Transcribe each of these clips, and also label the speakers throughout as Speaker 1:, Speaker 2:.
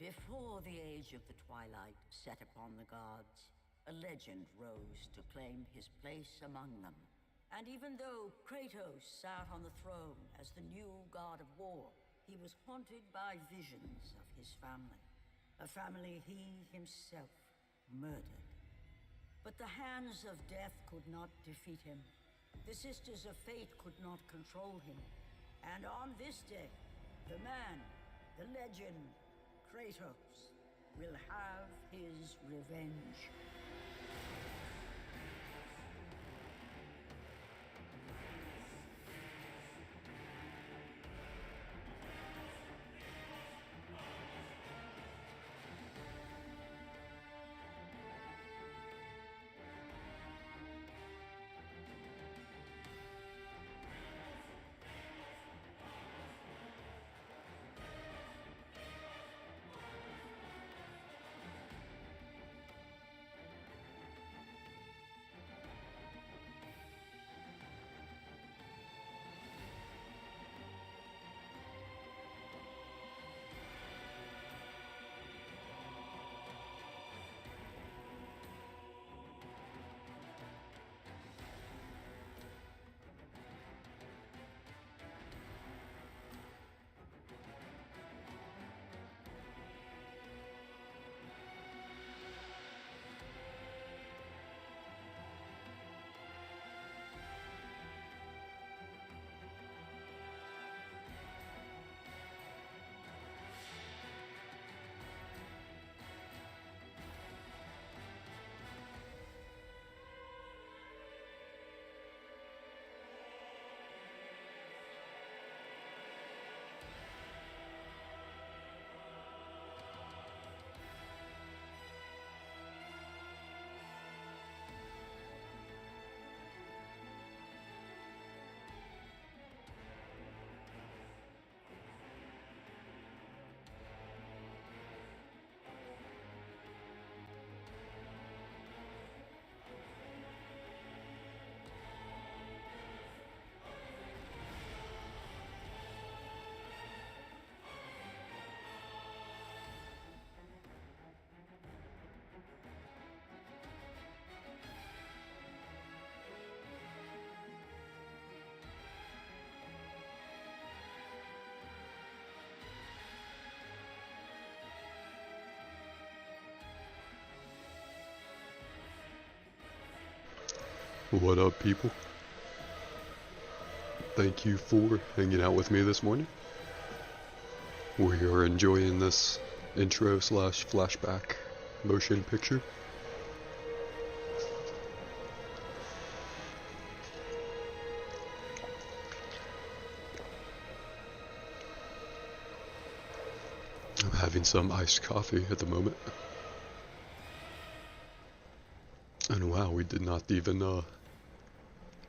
Speaker 1: Before the age of the twilight set upon the gods, a legend rose to claim his place among them. And even though Kratos sat on the throne as the new god of war, he was haunted by visions of his family. A family he himself murdered. But the hands of death could not defeat him. The Sisters of Fate could not control him. And on this day, the man, the legend, Kratos, will have his revenge.
Speaker 2: What up, people? Thank you for hanging out with me this morning. We are enjoying this intro slash flashback motion picture. I'm having some iced coffee at the moment. And wow, we did not even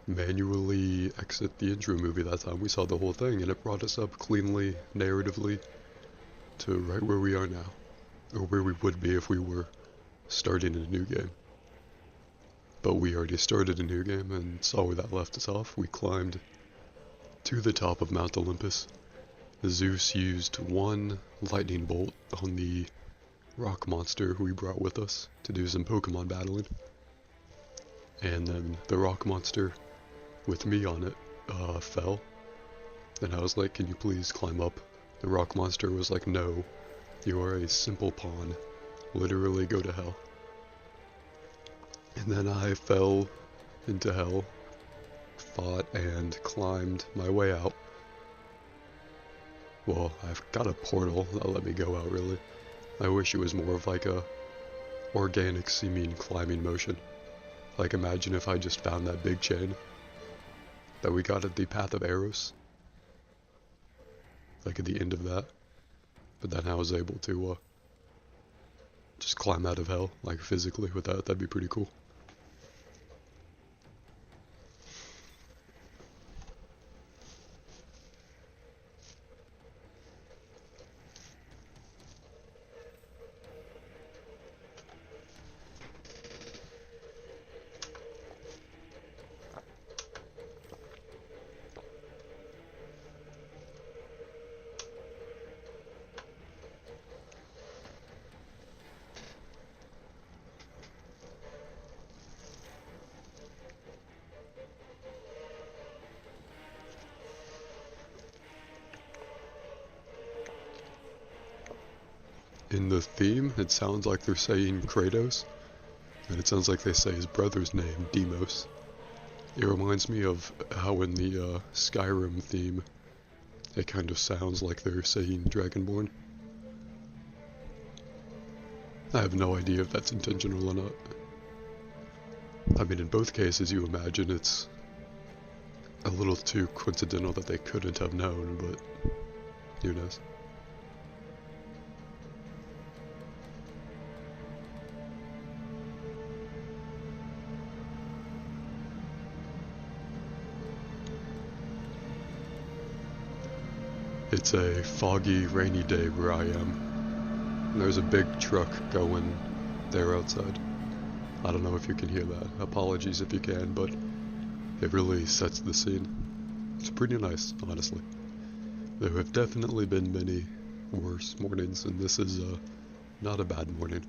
Speaker 2: manually exit the intro movie that time. We saw the whole thing and it brought us up cleanly, narratively, to right where we are now. Or where we would be if we were starting a new game. But we already started a new game and saw where that left us off. We climbed to the top of Mount Olympus. Zeus used one lightning bolt on the rock monster who we brought with us to do some Pokemon battling. And then the rock monster, with me on it, fell. And I was like, can you please climb up? The rock monster was like, no, you are a simple pawn. Literally go to hell. And then I fell into hell, fought and climbed my way out. Well, I've got a portal that'll let me go out, really. I wish it was more of like a organic seeming climbing motion. Like, imagine if I just found that big chain that we got at the Path of Eros. Like at the end of that. But then I was able to just climb out of hell, like physically with that. That'd be pretty cool. in the theme, it sounds like they're saying Kratos, and it sounds like they say his brother's name, Deimos. It reminds me of how in the Skyrim theme, it kind of sounds like they're saying Dragonborn. I have no idea if that's intentional or not. I mean, in both cases, you imagine it's a little too coincidental that they couldn't have known, but who knows? It's a foggy, rainy day where I am. And there's a big truck going there outside. I don't know if you can hear that. Apologies if you can, but it really sets the scene. It's pretty nice, honestly. There have definitely been many worse mornings, and this is not a bad morning.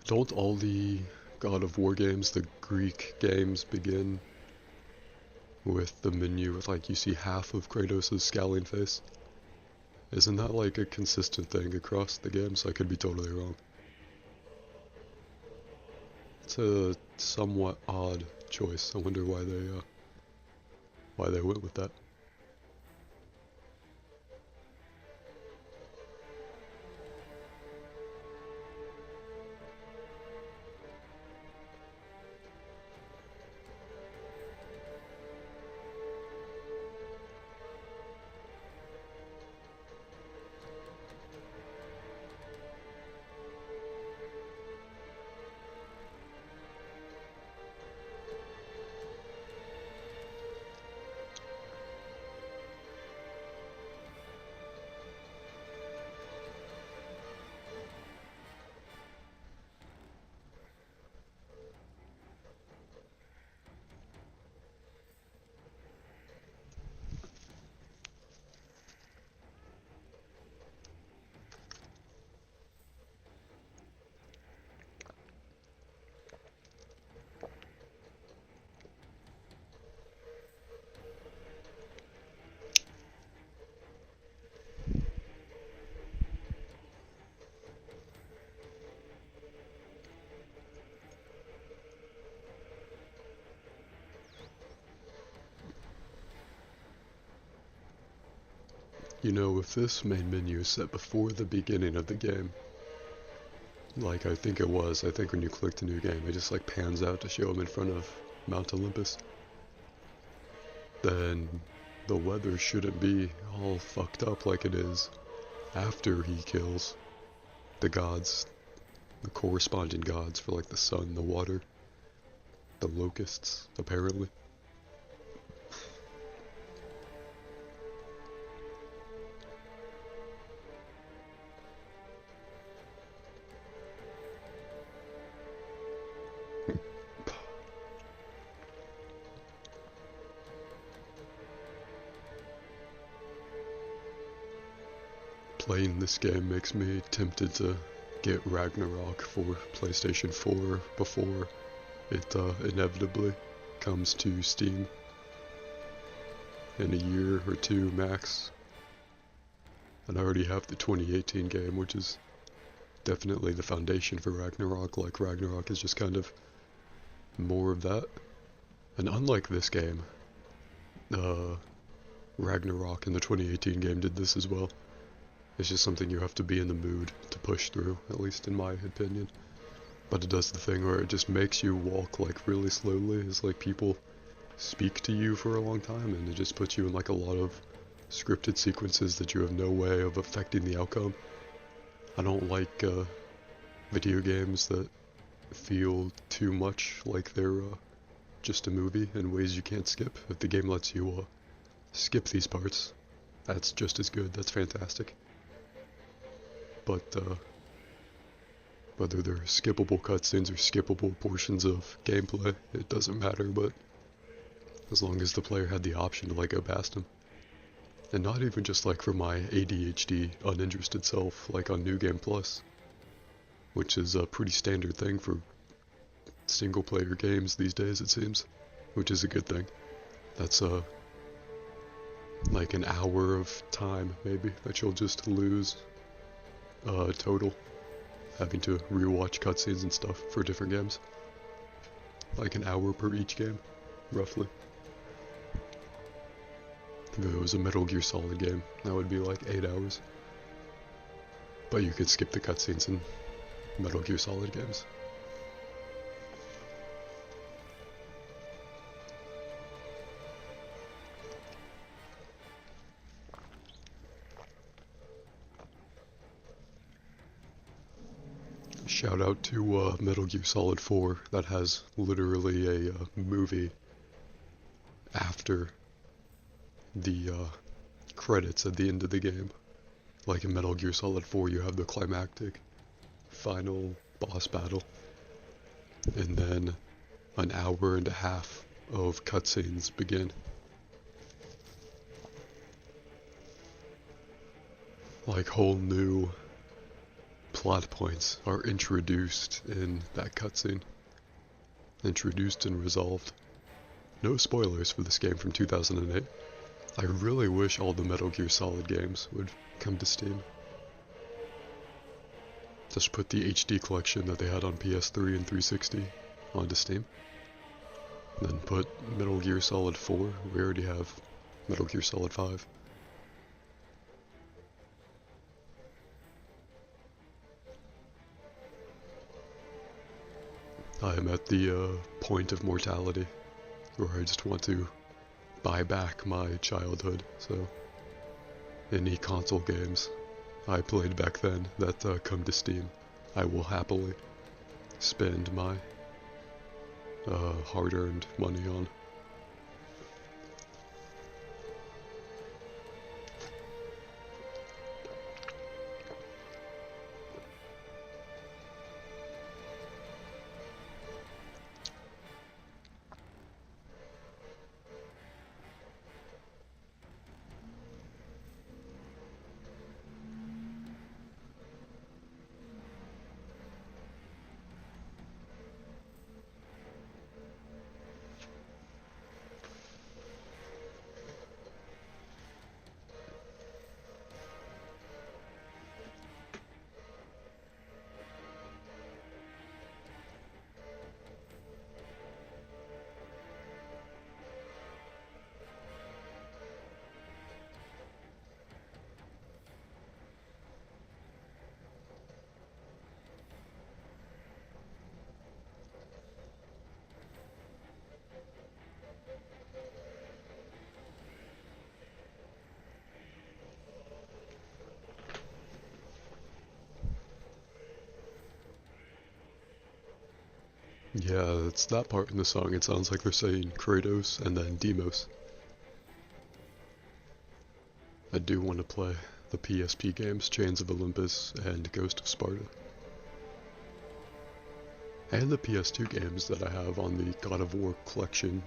Speaker 2: Don't all the God of War games, the Greek games, begin with the menu with, like, you see half of Kratos' scowling face? Isn't that like a consistent thing across the games? I could be totally wrong. It's a somewhat odd choice. I wonder why they went with that. You know, if this main menu is set before the beginning of the game, like I think when you click the new game, it just like pans out to show him in front of Mount Olympus, then the weather shouldn't be all fucked up like it is after he kills the gods, the corresponding gods for like the sun, the water, the locusts, apparently. Playing this game makes me tempted to get Ragnarok for PlayStation 4 before it inevitably comes to Steam in a year or two max. And I already have the 2018 game, which is definitely the foundation for Ragnarok. Like, Ragnarok is just kind of more of that. And unlike this game, Ragnarok in the 2018 game did this as well. It's just something you have to be in the mood to push through, at least in my opinion. But it does the thing where it just makes you walk like really slowly. It's like people speak to you for a long time, and it just puts you in like a lot of scripted sequences that you have no way of affecting the outcome. I don't like video games that feel too much like they're just a movie in ways you can't skip. If the game lets you skip these parts, that's just as good. That's fantastic. but whether they're skippable cutscenes or skippable portions of gameplay, it doesn't matter, but as long as the player had the option to, like, go past them. And not even just, like, for my ADHD, uninterested self, like on New Game Plus, which is a pretty standard thing for single-player games these days, it seems, which is a good thing. That's, like an hour of time, maybe, that you'll just lose, total, having to rewatch cutscenes and stuff for different games. Like an hour per each game, roughly. If it was a Metal Gear Solid game, that would be like 8 hours. But you could skip the cutscenes in Metal Gear Solid games. Shout out to Metal Gear Solid 4, that has literally a movie after the credits at the end of the game. Like in Metal Gear Solid 4, you have the climactic final boss battle, and then an hour and a half of cutscenes begin. Like whole new plot points are introduced in that cutscene. Introduced and resolved. No spoilers for this game from 2008. I really wish all the Metal Gear Solid games would come to Steam. Just put the HD collection that they had on PS3 and 360 onto Steam. Then put Metal Gear Solid 4, we already have Metal Gear Solid 5. I am at the point of mortality where I just want to buy back my childhood, so any console games I played back then that come to Steam, I will happily spend my hard-earned money on. Yeah, it's that part in the song. It sounds like they're saying Kratos and then Deimos. I do want to play the PSP games, Chains of Olympus and Ghost of Sparta. And the PS2 games that I have on the God of War collection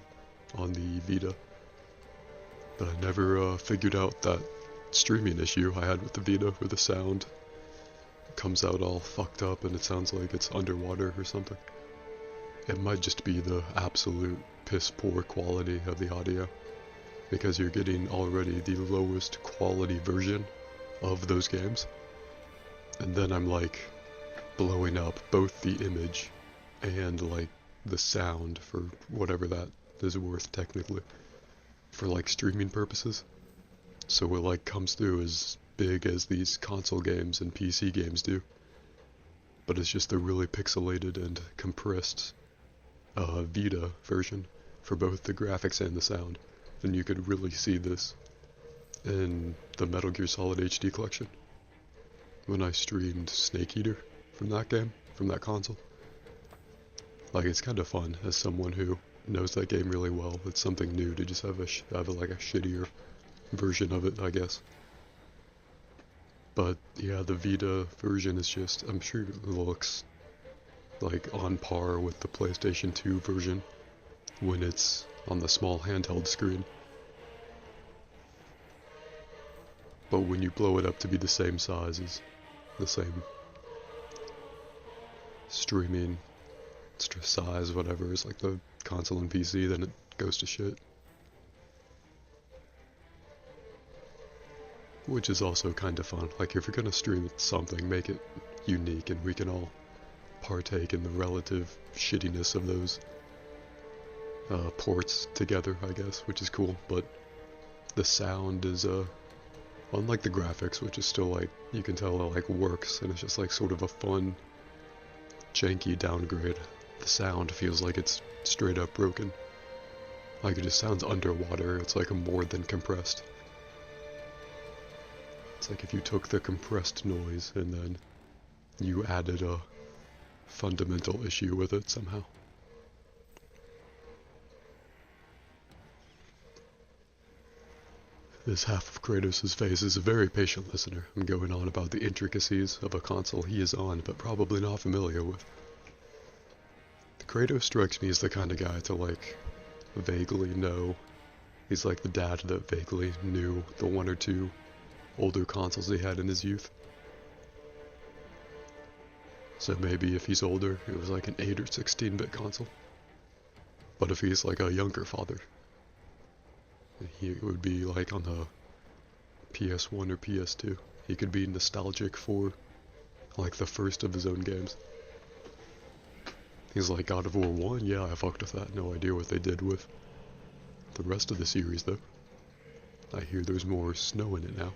Speaker 2: on the Vita. But I never figured out that streaming issue I had with the Vita where the sound comes out all fucked up and it sounds like it's underwater or something. It might just be the absolute piss poor quality of the audio, because you're getting already the lowest quality version of those games, and then I'm like blowing up both the image and like the sound for whatever that is worth technically for like streaming purposes, so it like comes through as big as these console games and PC games do, but it's just the really pixelated and compressed Vita version for both the graphics and the sound. And you could really see this in the Metal Gear Solid HD collection when I streamed Snake Eater from that game, from that console. Like, it's kind of fun as someone who knows that game really well. It's something new to just have like a shittier version of it, I guess. But yeah, the Vita version is just, I'm sure it looks like on par with the PlayStation 2 version when it's on the small handheld screen. But when you blow it up to be the same size as the same streaming size, whatever, is like the console and PC, then it goes to shit. Which is also kind of fun. Like, if you're gonna stream something, make it unique, and we can all partake in the relative shittiness of those ports together, I guess, which is cool. But the sound is, unlike the graphics, which is still, like, you can tell it, like, works, and it's just, like, sort of a fun, janky downgrade. The sound feels like it's straight up broken. Like, it just sounds underwater. It's, like, more than compressed. It's like if you took the compressed noise and then you added a fundamental issue with it somehow. This half of Kratos' face is a very patient listener. I'm going on about the intricacies of a console he is on, but probably not familiar with. Kratos strikes me as the kind of guy to, like, vaguely know. He's like the dad that vaguely knew the one or two older consoles he had in his youth. So maybe if he's older, it was like an 8 or 16-bit console. But if he's like a younger father, he would be like on the PS1 or PS2. He could be nostalgic for like the first of his own games. He's like, God of War 1, yeah, I fucked with that. No idea what they did with the rest of the series though. I hear there's more snow in it now.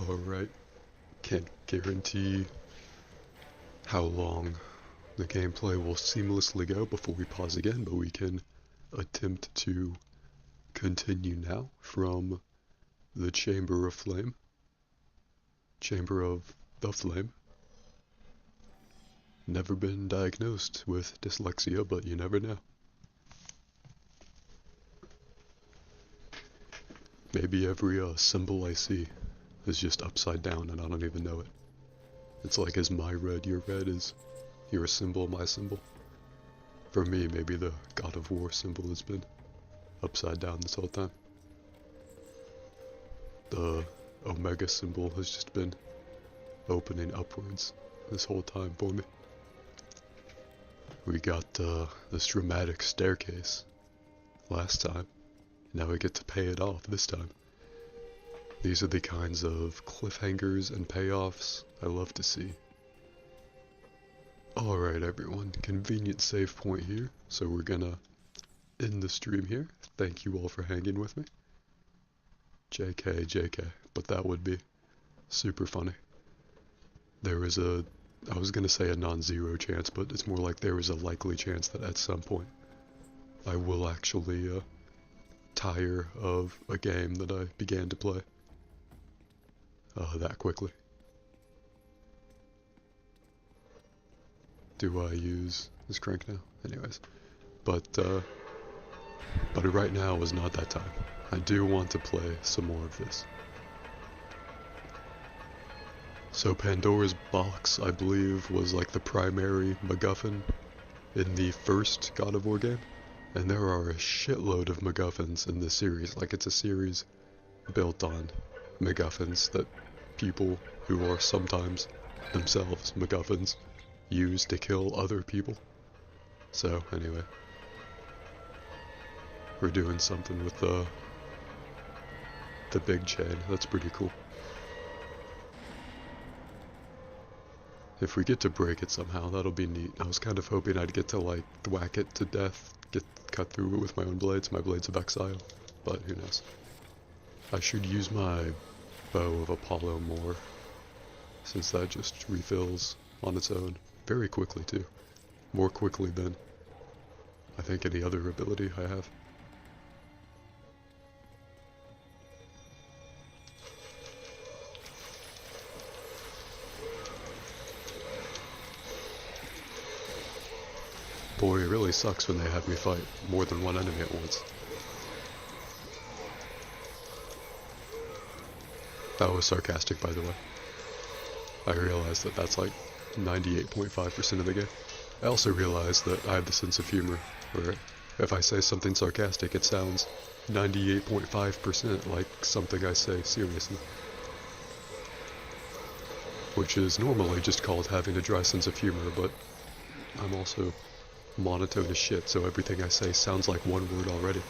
Speaker 2: Alright. Can't guarantee how long the gameplay will seamlessly go before we pause again, but we can attempt to continue now from the Chamber of Flame. Chamber of the Flame. Never been diagnosed with dyslexia, but you never know. Maybe every symbol I see is just upside down and I don't even know it. It's like, is my red your red? Is your symbol my symbol? For me, maybe the God of War symbol has been upside down this whole time. The Omega symbol has just been opening upwards this whole time for me. We got this dramatic staircase last time. Now we get to pay it off this time. These are the kinds of cliffhangers and payoffs I love to see. Alright everyone, convenient save point here, so we're gonna end the stream here. Thank you all for hanging with me. JK, but that would be super funny. There is I was gonna say a non-zero chance, but it's more like there is a likely chance that at some point I will actually tire of a game that I began to play that quickly. Do I use this crank now? Anyways, but right now is not that time. I do want to play some more of this. So Pandora's Box, I believe, was like the primary MacGuffin in the first God of War game. And there are a shitload of MacGuffins in this series. Like, it's a series built on MacGuffins that people who are sometimes themselves MacGuffins use to kill other people. So, anyway. We're doing something with the big chain. That's pretty cool. If we get to break it somehow, that'll be neat. I was kind of hoping I'd get to, like, whack it to death, cut through it with my own blades, my Blades of Exile, but who knows. I should use my Bow of Apollo more, since that just refills on its own very quickly too. More quickly than I think any other ability I have. Boy, it really sucks when they have me fight more than one enemy at once. That was sarcastic, by the way. I realized that that's like 98.5% of the game. I also realized that I have the sense of humor, where if I say something sarcastic, it sounds 98.5% like something I say seriously. Which is normally just called having a dry sense of humor, but I'm also monotone as shit, so everything I say sounds like one word already.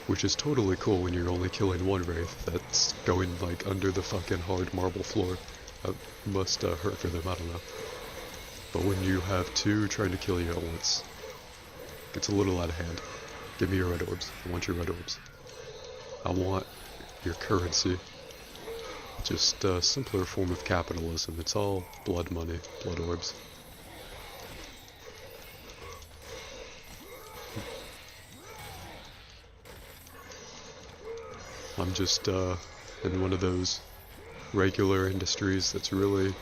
Speaker 2: Which is totally cool when you're only killing one wraith that's going like under the fucking hard marble floor. That must hurt for them, I don't know. But when you have two trying to kill you at once, it gets a little out of hand. Give me your red orbs. I want your red orbs. I want your currency. Just a simpler form of capitalism. It's all blood money, blood orbs. I'm just in one of those regular industries that's really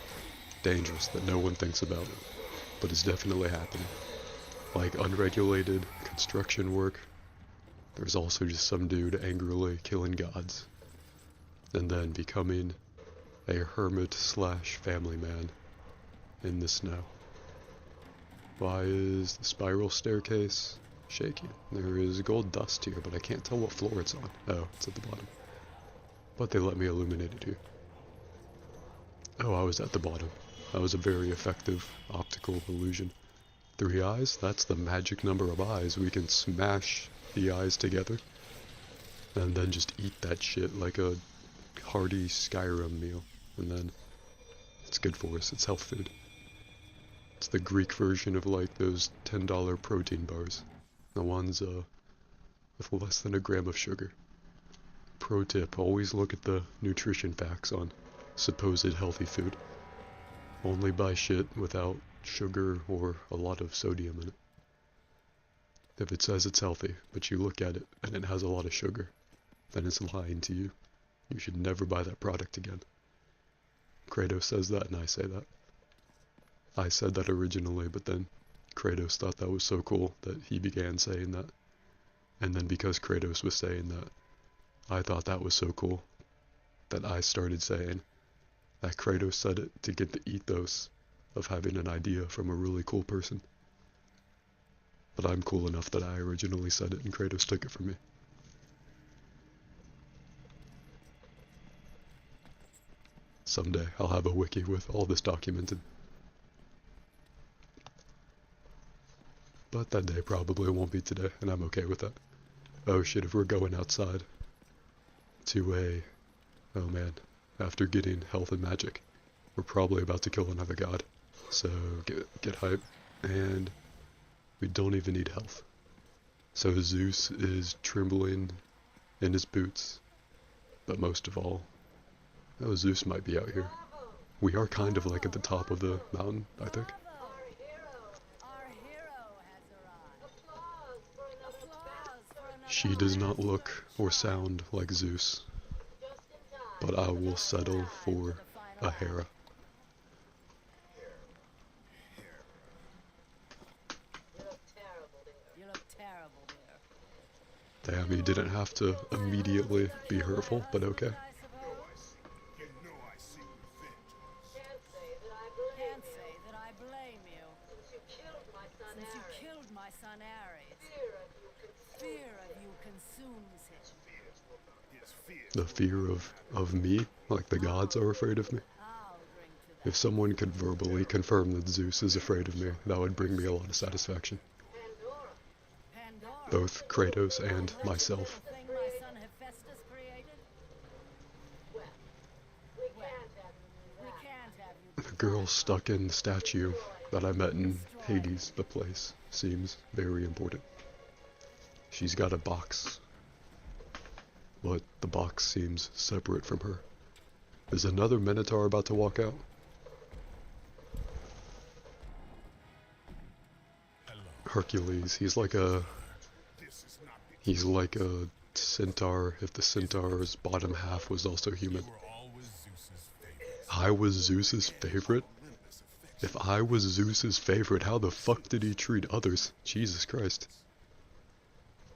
Speaker 2: dangerous, that no one thinks about, but it's definitely happening. Like unregulated construction work. There's also just some dude angrily killing gods, and then becoming a hermit slash family man in the snow. Why is the spiral staircase shaky? There is gold dust here, but I can't tell what floor it's on. Oh, it's at the bottom. But they let me illuminate it here. Oh, I was at the bottom. That was a very effective optical illusion. 3 eyes? That's the magic number of eyes. We can smash the eyes together and then just eat that shit like a hearty Skyrim meal. And then it's good for us. It's health food. It's the Greek version of like those $10 protein bars. The ones with less than a gram of sugar. Pro tip, always look at the nutrition facts on supposed healthy food. Only buy shit without sugar or a lot of sodium in it. If it says it's healthy, but you look at it and it has a lot of sugar, then it's lying to you. You should never buy that product again. Kratos says that and I say that. I said that originally, but then Kratos thought that was so cool that he began saying that. And then because Kratos was saying that, I thought that was so cool that I started saying that Kratos said it to get the ethos of having an idea from a really cool person. But I'm cool enough that I originally said it and Kratos took it from me. Someday I'll have a wiki with all this documented. But that day probably won't be today, and I'm okay with that. Oh shit, if we're going outside to oh man, after getting health and magic, we're probably about to kill another god. So get hype, and we don't even need health. So Zeus is trembling in his boots, but most of all, oh, Zeus might be out here. We are kind of like at the top of the mountain, I think. She does not look or sound like Zeus, but I will settle for a Hera. Damn, he didn't have to immediately be hurtful, but okay. The fear of me? Like the gods are afraid of me? If someone could verbally confirm that Zeus is afraid of me, that would bring me a lot of satisfaction. Both Kratos and myself. The girl stuck in the statue that I met in Hades, the place, seems very important. She's got a box, but the box seems separate from her. Is another Minotaur about to walk out? Hercules, he's like a centaur if the centaur's bottom half was also human. I was Zeus's favorite? If I was Zeus's favorite, how the fuck did he treat others? Jesus Christ.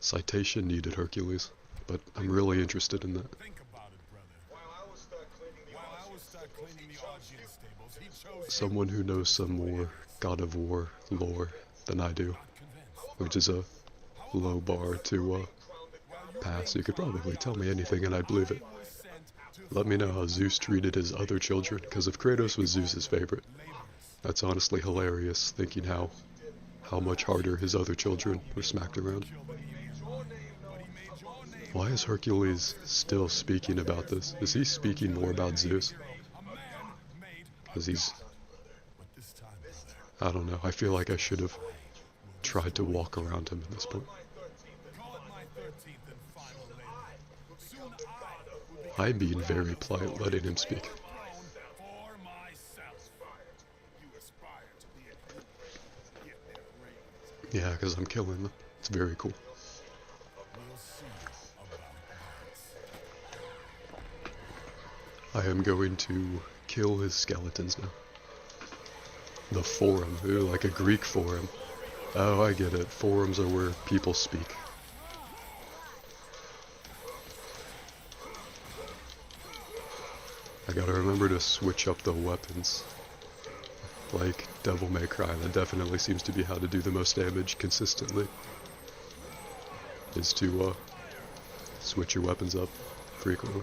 Speaker 2: Citation needed, Hercules, but I'm really interested in that. Someone who knows some more God of War lore than I do, which is a low bar to pass. You could probably tell me anything and I'd believe it. Let me know how Zeus treated his other children, because if Kratos was Zeus's favorite, that's honestly hilarious, thinking how much harder his other children were smacked around. Why is Hercules still speaking about this? Is he speaking more about Zeus? Because he's... I don't know, I feel like I should have tried to walk around him at this point. I'm being very polite, letting him speak. Yeah, because I'm killing them. It's very cool. I am going to kill his skeletons now. The forum, ooh, like a Greek forum. Oh, I get it. Forums are where people speak. I gotta remember to switch up the weapons. Like Devil May Cry, that definitely seems to be how to do the most damage consistently. Is to switch your weapons up frequently.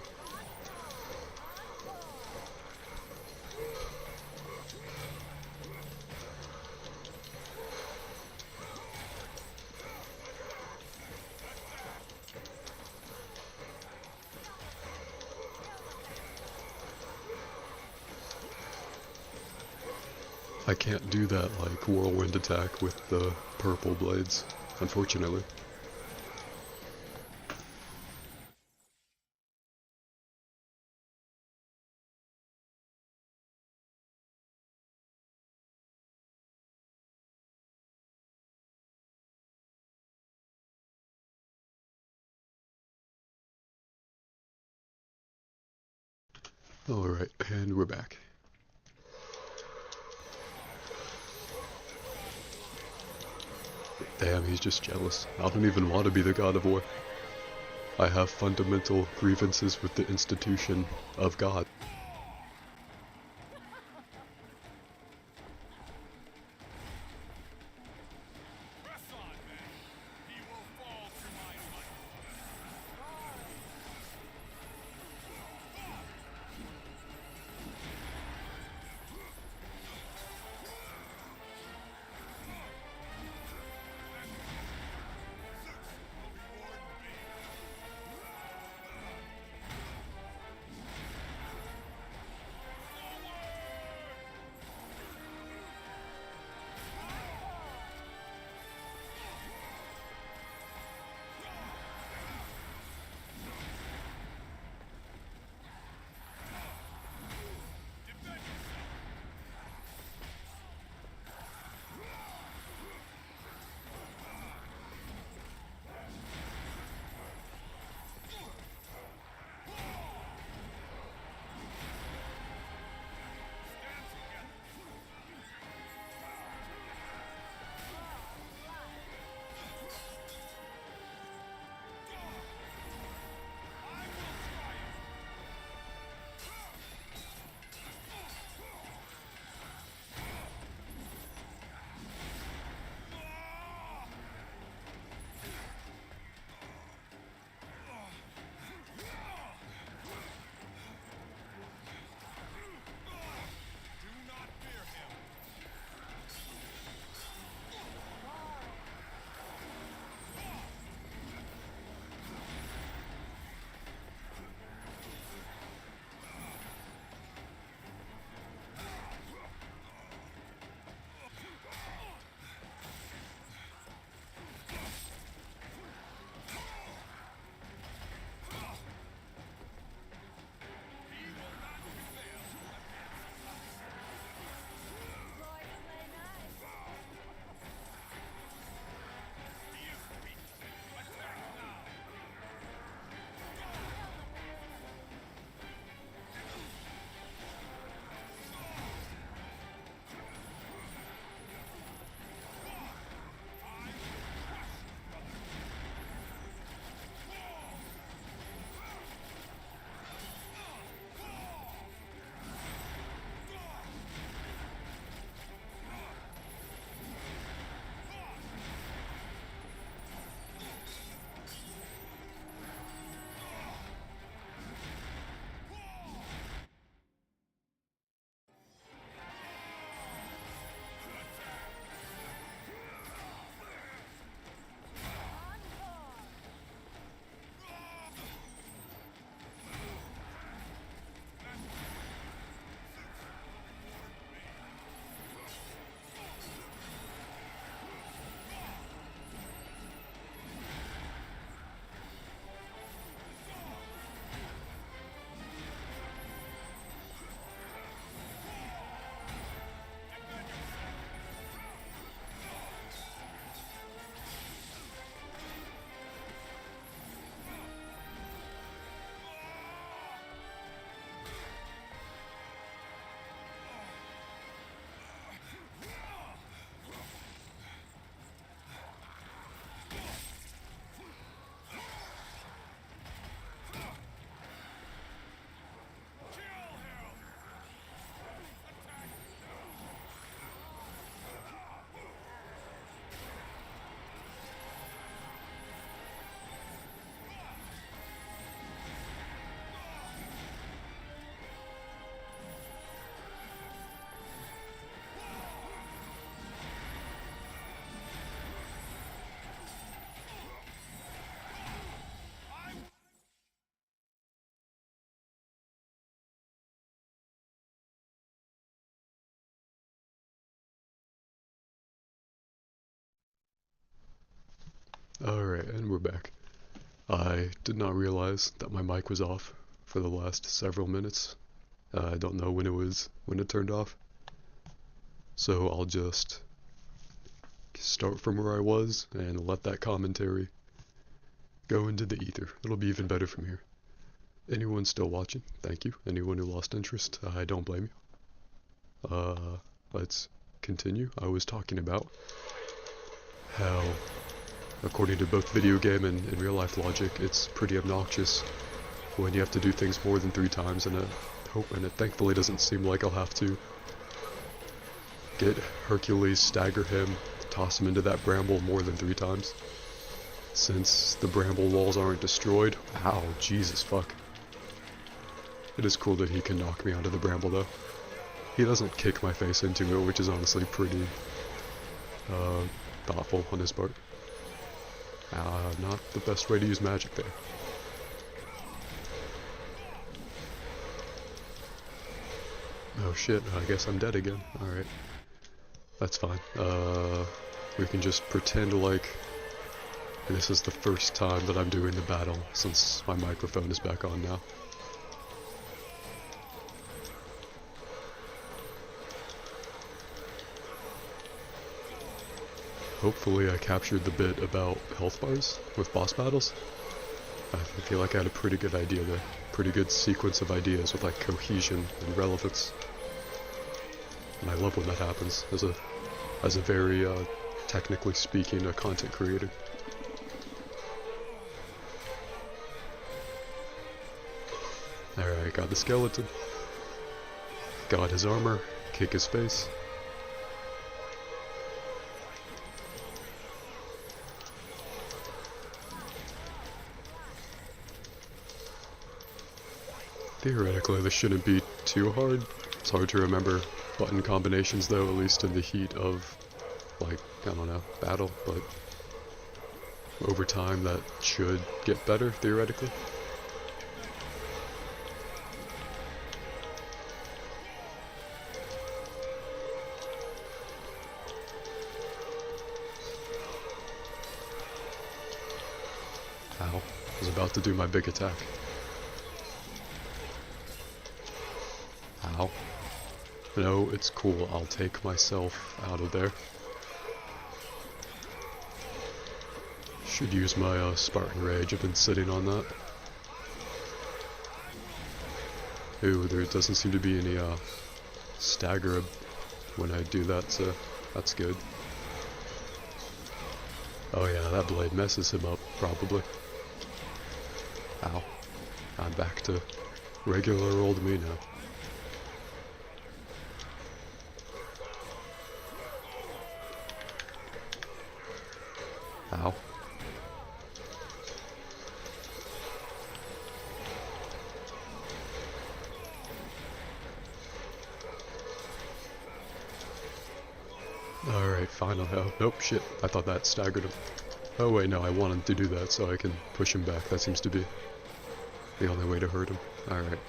Speaker 2: I can't do that like whirlwind attack with the purple blades, unfortunately. Alright, and we're back. Damn, he's just jealous. I don't even want to be the god of war. I have fundamental grievances with the institution of God. Alright, and we're back. I did not realize that my mic was off for the last several minutes. I don't know when it turned off. So I'll just start from where I was and let that commentary go into the ether. It'll be even better from here. anyone still watching, thank you. Anyone who lost interest, I don't blame you. Let's continue. I was talking about how, according to both video game and real life logic, it's pretty obnoxious when you have to do things more than 3 times, and it thankfully doesn't seem like I'll have to get Hercules, stagger him, toss him into that bramble more than 3 times. Since the bramble walls aren't destroyed. Ow, Jesus fuck. It is cool that he can knock me onto the bramble though. He doesn't kick my face into it, which is honestly pretty thoughtful on his part. Not the best way to use magic there. Oh shit, I guess I'm dead again. Alright. That's fine. We can just pretend like this is the first time that I'm doing the battle, since my microphone is back on now. Hopefully I captured the bit about health bars with boss battles. I feel like I had a pretty good idea there. Pretty good sequence of ideas with like cohesion and relevance. And I love when that happens as a very, technically speaking, a content creator. Alright, got the skeleton. Got his armor. Kick his face. Theoretically, this shouldn't be too hard. It's hard to remember button combinations though, at least in the heat of, like, I don't know, battle, but over time that should get better, theoretically. Ow. I was about to do my big attack. Ow. No, it's cool. I'll take myself out of there. Should use my Spartan Rage. I've been sitting on that. Ooh, there doesn't seem to be any stagger when I do that, so that's good. Oh yeah, that blade messes him up, probably. Ow. I'm back to regular old me now. Ow. Alright, final. Oh, nope, shit. I thought that staggered him. Oh wait, no, I wanted to do that so I can push him back. That seems to be the only way to hurt him. Alright.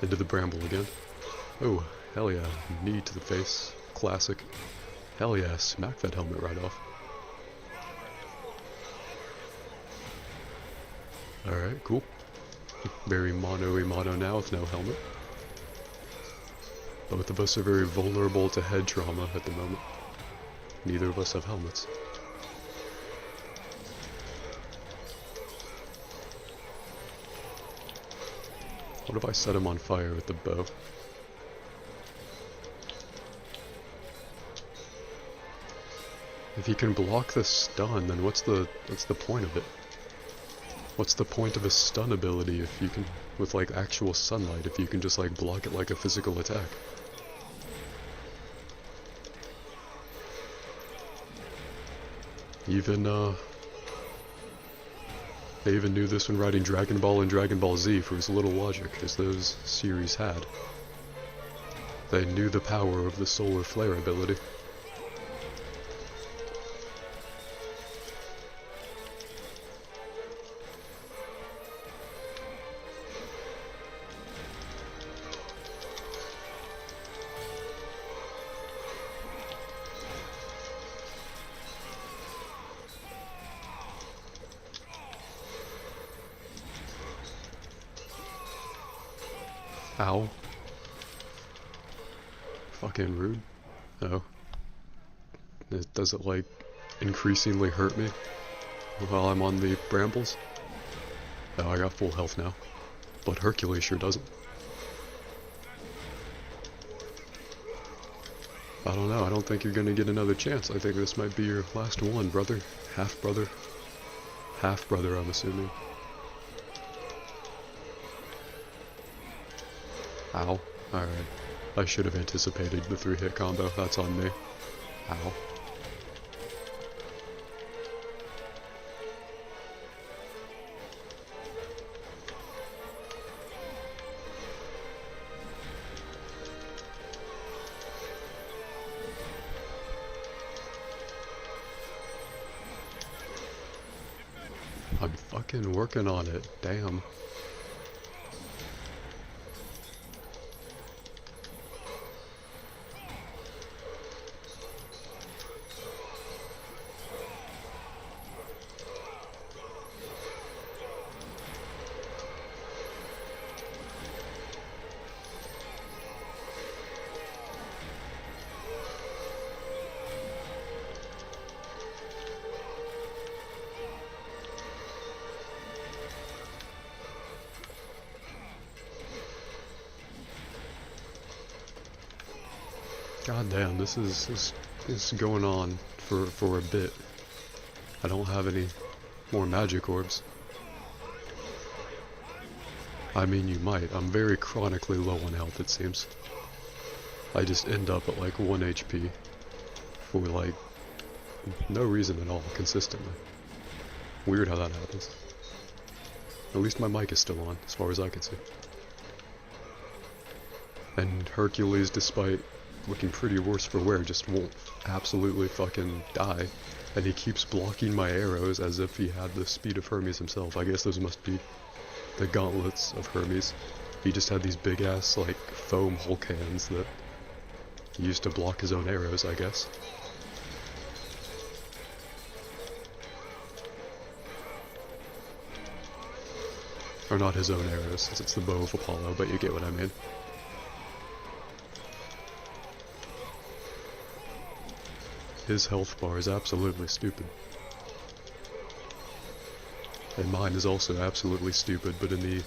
Speaker 2: Into the bramble again. Oh, hell yeah. Knee to the face. Classic. Hell yeah, smack that helmet right off. Alright, cool. Very mono-y-mono now with no helmet. Both of us are very vulnerable to head trauma at the moment. Neither of us have helmets. What if I set him on fire with the bow? If he can block the stun, then what's the point of it? What's the point of a stun ability if you can, with like actual sunlight, if you can just like block it like a physical attack? Even, they even knew this when writing Dragon Ball and Dragon Ball Z for as little logic as those series had. They knew the power of the solar flare ability. Ow. Fucking rude. Oh. Does it, like, increasingly hurt me while I'm on the brambles? Oh, I got full health now. but Hercules sure doesn't. I don't know, I don't think you're gonna get another chance. I think this might be your last one, brother. Half-brother. Half-brother, I'm assuming. Ow. Alright. I should have anticipated the 3-hit combo. That's on me. Ow. I'm fucking working on it. Damn. God damn, this is going on for a bit. I don't have any more magic orbs. I mean, you might. I'm very chronically low on health, it seems. I just end up at like 1 HP for like no reason at all, consistently. Weird how that happens. At least my mic is still on, as far as I can see. And Hercules, despite looking pretty worse for wear, just won't absolutely fucking die. And he keeps blocking my arrows as if he had the speed of Hermes himself. I guess those must be the gauntlets of Hermes. He just had these big ass, like, foam Hulk hands that he used to block his own arrows, I guess. Or not his own arrows, since it's the bow of Apollo, but you get what I mean. His health bar is absolutely stupid. And mine is also absolutely stupid, but in the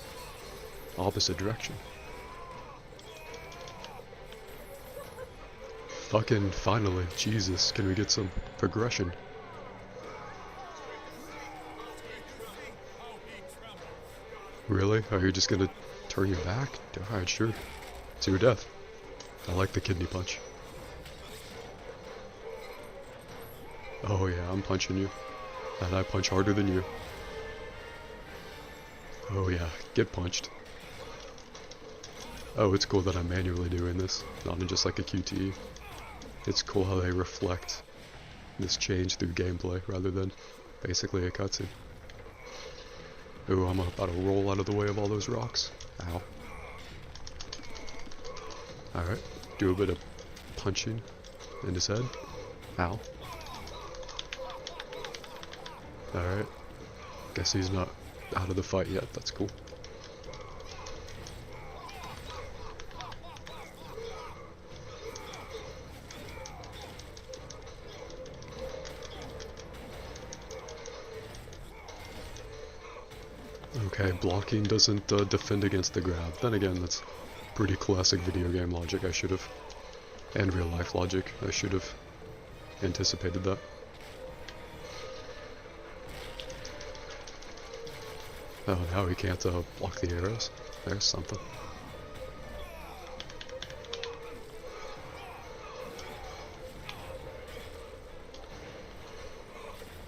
Speaker 2: opposite direction. Fucking finally, Jesus, can we get some progression? Really? Are you just gonna turn your back? Alright, sure. To your death. I like the kidney punch. Oh yeah, I'm punching you. And I punch harder than you. Oh yeah, get punched. Oh, it's cool that I'm manually doing this, not in just like a QTE. It's cool how they reflect this change through gameplay rather than basically a cutscene. Ooh, I'm about to roll out of the way of all those rocks. Ow. Alright, do a bit of punching in his head. Ow. Alright. Guess he's not out of the fight yet, that's cool. Okay, blocking doesn't defend against the grab. Then again, that's pretty classic video game logic. I should have, and real life logic, I should have anticipated that. Oh, now he can't block the arrows. There's something.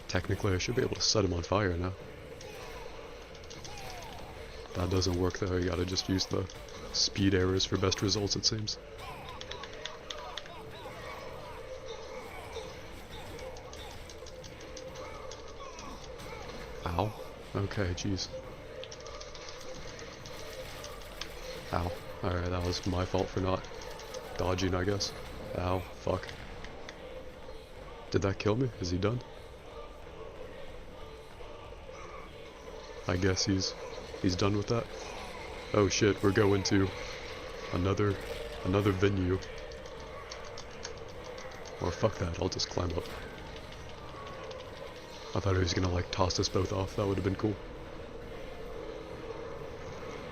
Speaker 2: Technically, I should be able to set him on fire now. That doesn't work though, you gotta just use the speed arrows for best results, it seems. Ow. Okay, jeez. Ow. Alright, that was my fault for not dodging, I guess. Ow. Fuck. Did that kill me? Is he done? I guess he's done with that. Oh shit, we're going to another venue. Or fuck that, I'll just climb up. I thought he was gonna like toss us both off, that would have been cool.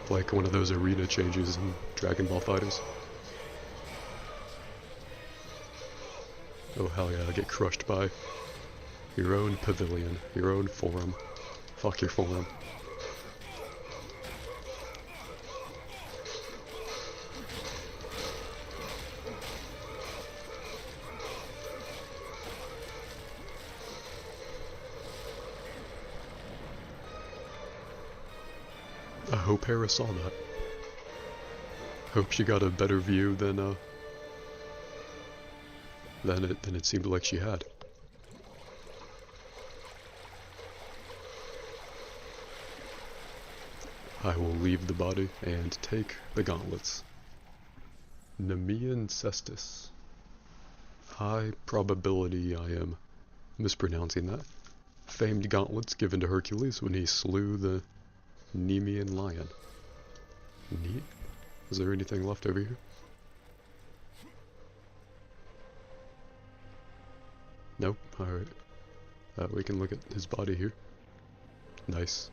Speaker 2: like one of those arena changes in Dragon Ball FighterZ. Oh hell yeah, get crushed by your own pavilion, your own forum. Fuck your forum. I hope Hera saw that. Hope she got a better view than it seemed like she had. I will leave the body and take the gauntlets. Nemean Cestus. High probability I am mispronouncing that. Famed gauntlets given to Hercules when he slew the Nemean lion. Neat. Is there anything left over here? Nope. Alright. We can look at his body here. Nice.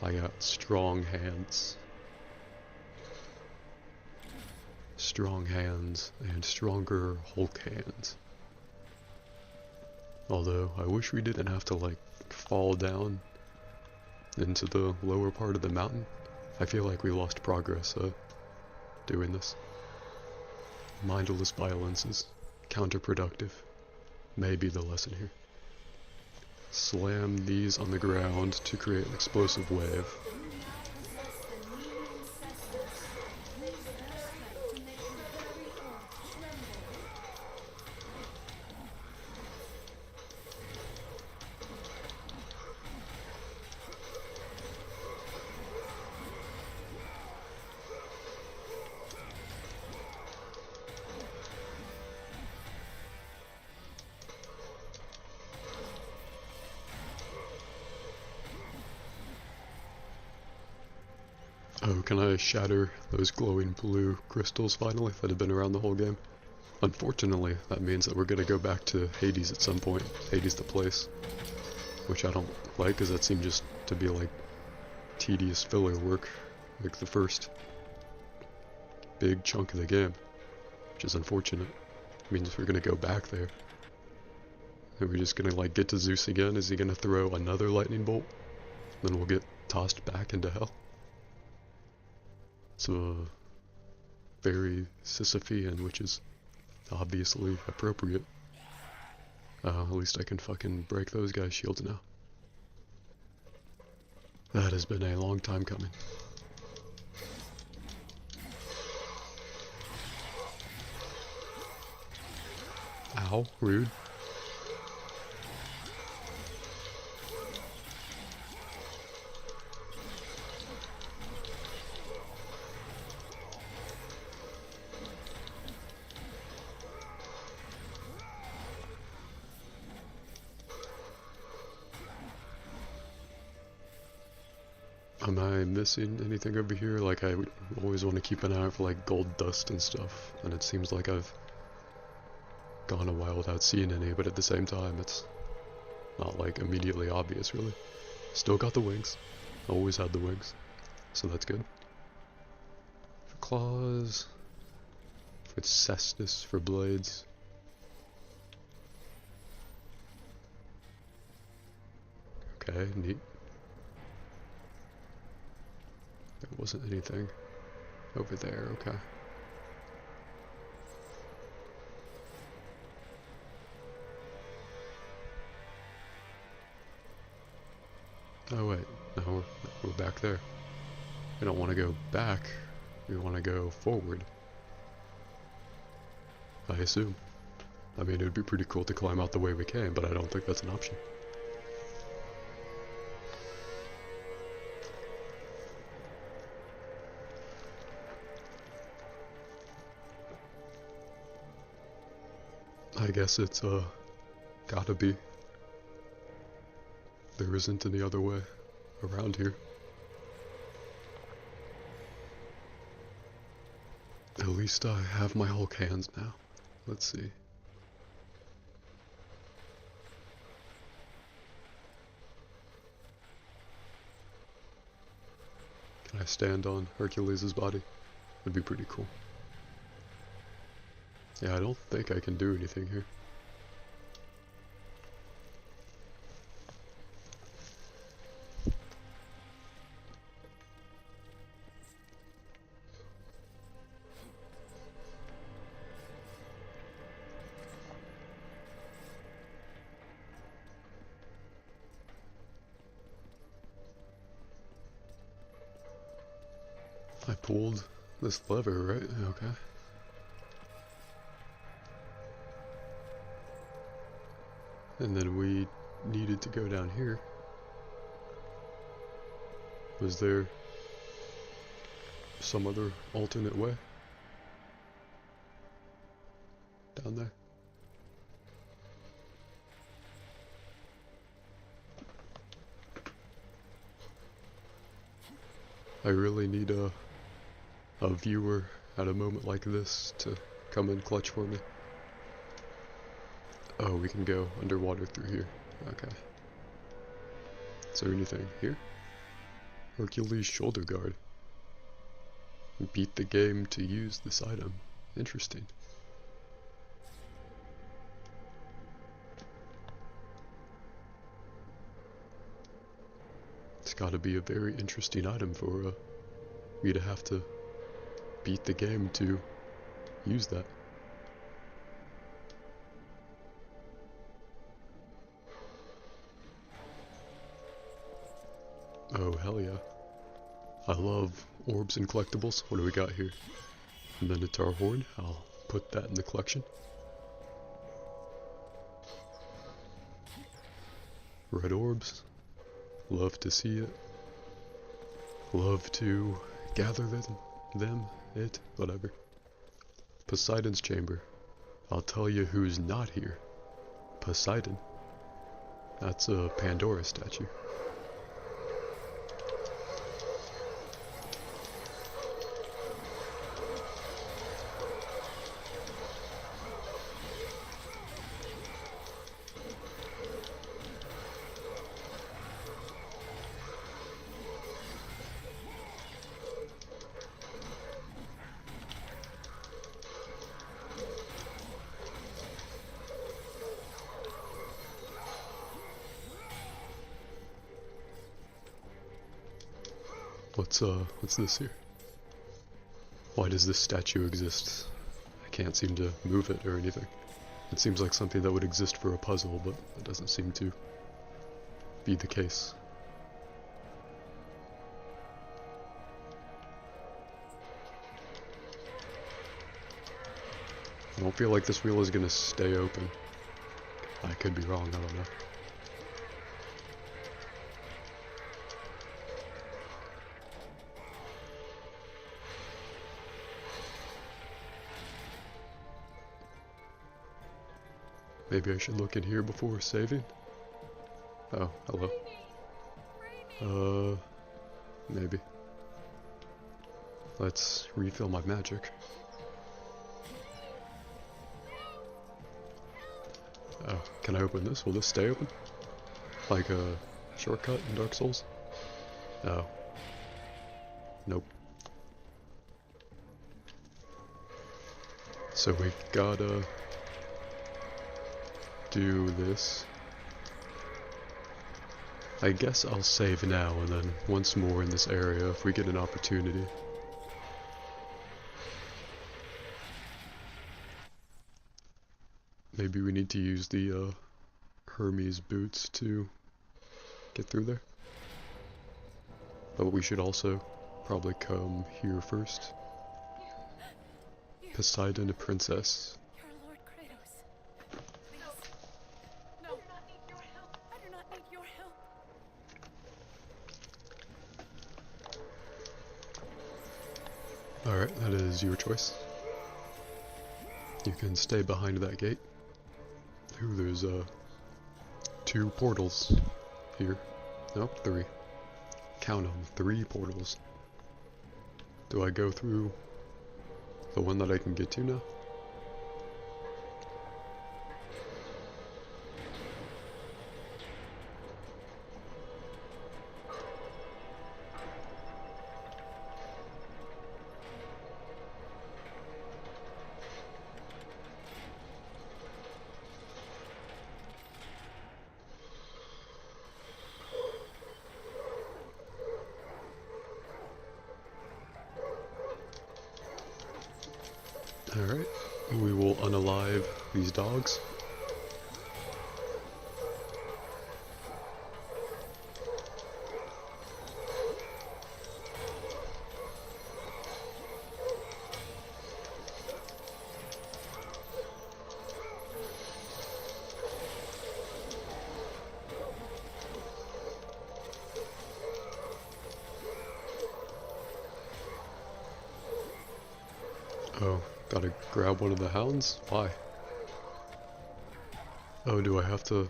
Speaker 2: I got strong hands. Strong hands and stronger Hulk hands. Although, I wish we didn't have to, like, fall down into the lower part of the mountain. I feel like we lost progress, doing this. Mindless violence is counterproductive. May be the lesson here. Slam these on the ground to create an explosive wave. Oh, can I shatter those glowing blue crystals finally that have been around the whole game? Unfortunately, that means that we're gonna go back to Hades at some point. Hades the place. Which I don't like, because that seemed just to be like tedious filler work. Like the first big chunk of the game. Which is unfortunate. It means we're gonna go back there. And we're just gonna like get to Zeus again. Is he gonna throw another lightning bolt? Then we'll get tossed back into hell. It's very Sisyphean, which is obviously appropriate. At least I can fucking break those guys' shields now. That has been a long time coming. Ow, rude. Am I missing anything over here? Like, I would always want to keep an eye out for like gold dust and stuff, and it seems like I've gone a while without seeing any, but at the same time it's not like immediately obvious really. Still got the wings. Always had the wings. So that's good. For claws. For cestus, for blades. Okay, neat. There wasn't anything over there, okay. Oh wait, no, we're back there. We don't want to go back, we want to go forward. I assume. I mean, it would be pretty cool to climb out the way we came, but I don't think that's an option. I guess it's, gotta be. There isn't any other way around here. At least I have my Hulk hands now. Let's see. Can I stand on Hercules' body? That'd be pretty cool. Yeah, I don't think I can do anything here. I pulled this lever, right? Okay. And then we needed to go down here. Was there some other alternate way? Down there? I really need a viewer at a moment like this to come and clutch for me. Oh, we can go underwater through here. Okay. Is there anything here? Hercules shoulder guard. Beat the game to use this item. Interesting. It's gotta be a very interesting item for me to have to beat the game to use that. Oh, hell yeah. I love orbs and collectibles. What do we got here? Minotaur horn. I'll put that in the collection. Red orbs. Love to see it. Love to gather them, whatever. Poseidon's chamber. I'll tell you who's not here. Poseidon. That's a Pandora statue. What's this here? Why does this statue exist? I can't seem to move it or anything. It seems like something that would exist for a puzzle, but that doesn't seem to be the case. I don't feel like this wheel is gonna stay open. I could be wrong, I don't know. Maybe I should look in here before saving? Oh, hello. Maybe. Let's refill my magic. Oh, can I open this? Will this stay open? Like a shortcut in Dark Souls? Oh. Nope. So we gotta do this. I guess I'll save now and then once more in this area if we get an opportunity. Maybe we need to use the Hermes boots to get through there. But we should also probably come here first. Poseidon, a princess.
Speaker 3: Your Lord Kratos. Please. No. I do not need your help. I do not need your help.
Speaker 2: Alright, that is your choice. You can stay behind that gate. Ooh, there's 2 portals here. Nope, 3. Count them, 3 portals. Do I go through the one that I can get to now? Alright, we will unalive these dogs. Oh, gotta grab one of the hounds? Why? Oh, do I have to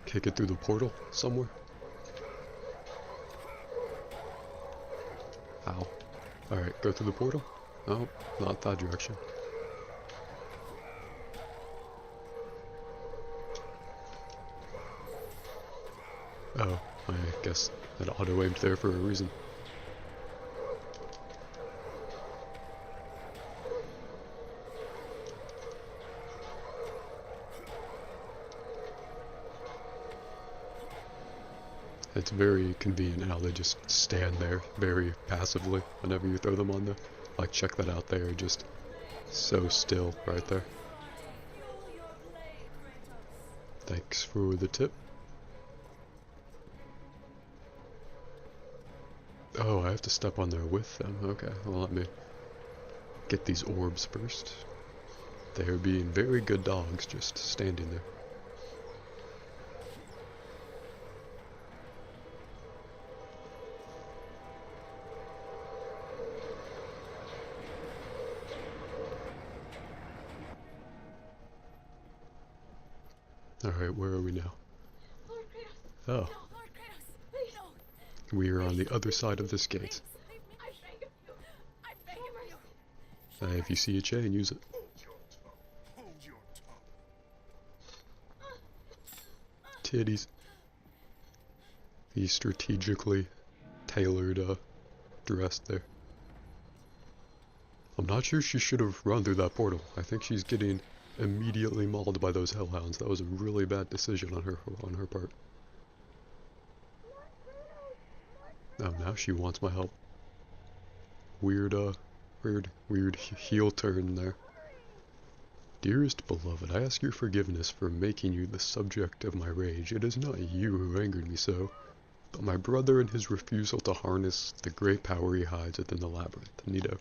Speaker 2: kick it through the portal somewhere? Ow. Alright, go through the portal? Oh, not that direction. Oh, I guess it auto-aimed there for a reason. It's very convenient how they just stand there very passively whenever you throw them on there. Like, check that out, they're just so still right there. Thanks for the tip. Oh, I have to step on there with them. Okay, well, let me get these orbs first. They're being very good dogs, just standing there. Alright, where are we now?
Speaker 3: Lord Kratos.
Speaker 2: Oh,
Speaker 3: No, Lord Kratos. Please. No.
Speaker 2: we are on the other side of this gate.
Speaker 3: Save me. I beg of you. I beg of you.
Speaker 2: If you see a chain, use it.
Speaker 4: Hold your tongue.
Speaker 2: Titties. He's strategically tailored, dress there. I'm not sure she should have run through that portal. I think she's getting immediately mauled by those hellhounds. That was a really bad decision on her part. Oh, now she wants my help. Weird heel turn there. Dearest beloved, I ask your forgiveness for making you the subject of my rage. It is not you who angered me so, but my brother and his refusal to harness the great power he hides within the labyrinth. Nito.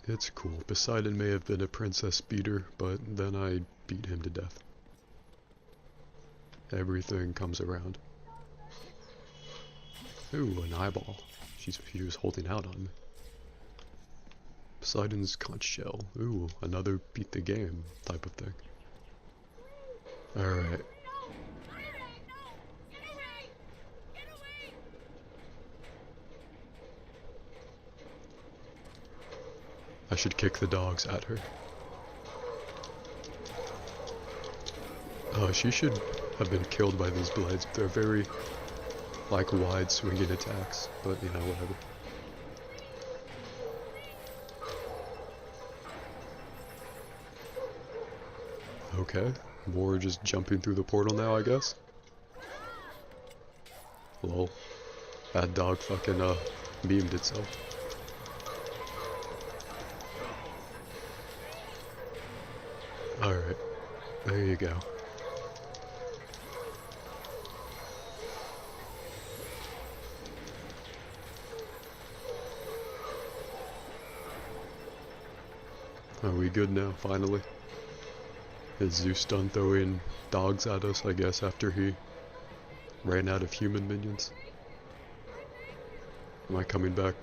Speaker 2: It's cool. Poseidon may have been a princess beater, but then I beat him to death. Everything comes around. Ooh, an eyeball. She was holding out on me. Poseidon's conch shell. Ooh, another beat the game type of thing. Alright. I should kick the dogs at her. She should have been killed by these blades. They're very, like, wide swinging attacks, but you know, whatever. Okay, more just jumping through the portal now, I guess. Lol. That dog fucking, beamed itself. Alright, there you go. Are we good now, finally? Is Zeus done throwing dogs at us, I guess, after he ran out of human minions? Am I coming back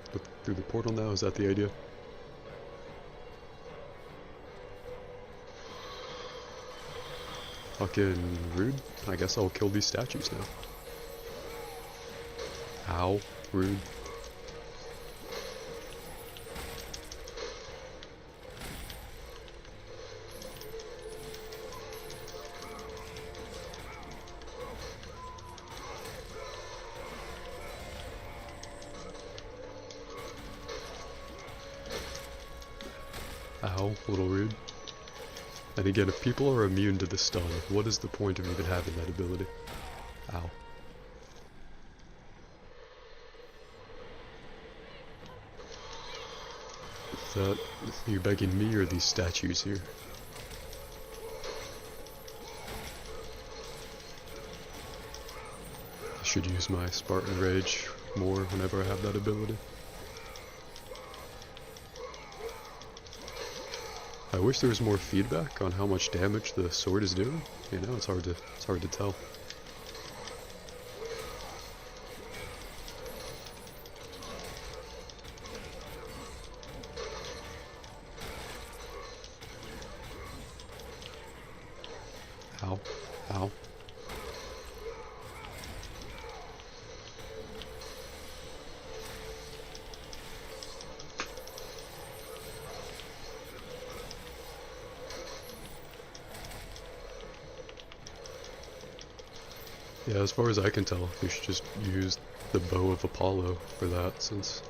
Speaker 2: through the portal now? Is that the idea? Fucking rude. I guess I'll kill these statues now. Ow. Rude. Ow, a little rude. And again, if people are immune to the stun, what is the point of even having that ability? Ow. Is that you begging me or these statues here? I should use my Spartan Rage more whenever I have that ability. I wish there was more feedback on how much damage the sword is doing. You know, it's hard to tell. Ow. Ow. Yeah, as far as I can tell, you should just use the Bow of Apollo for that, since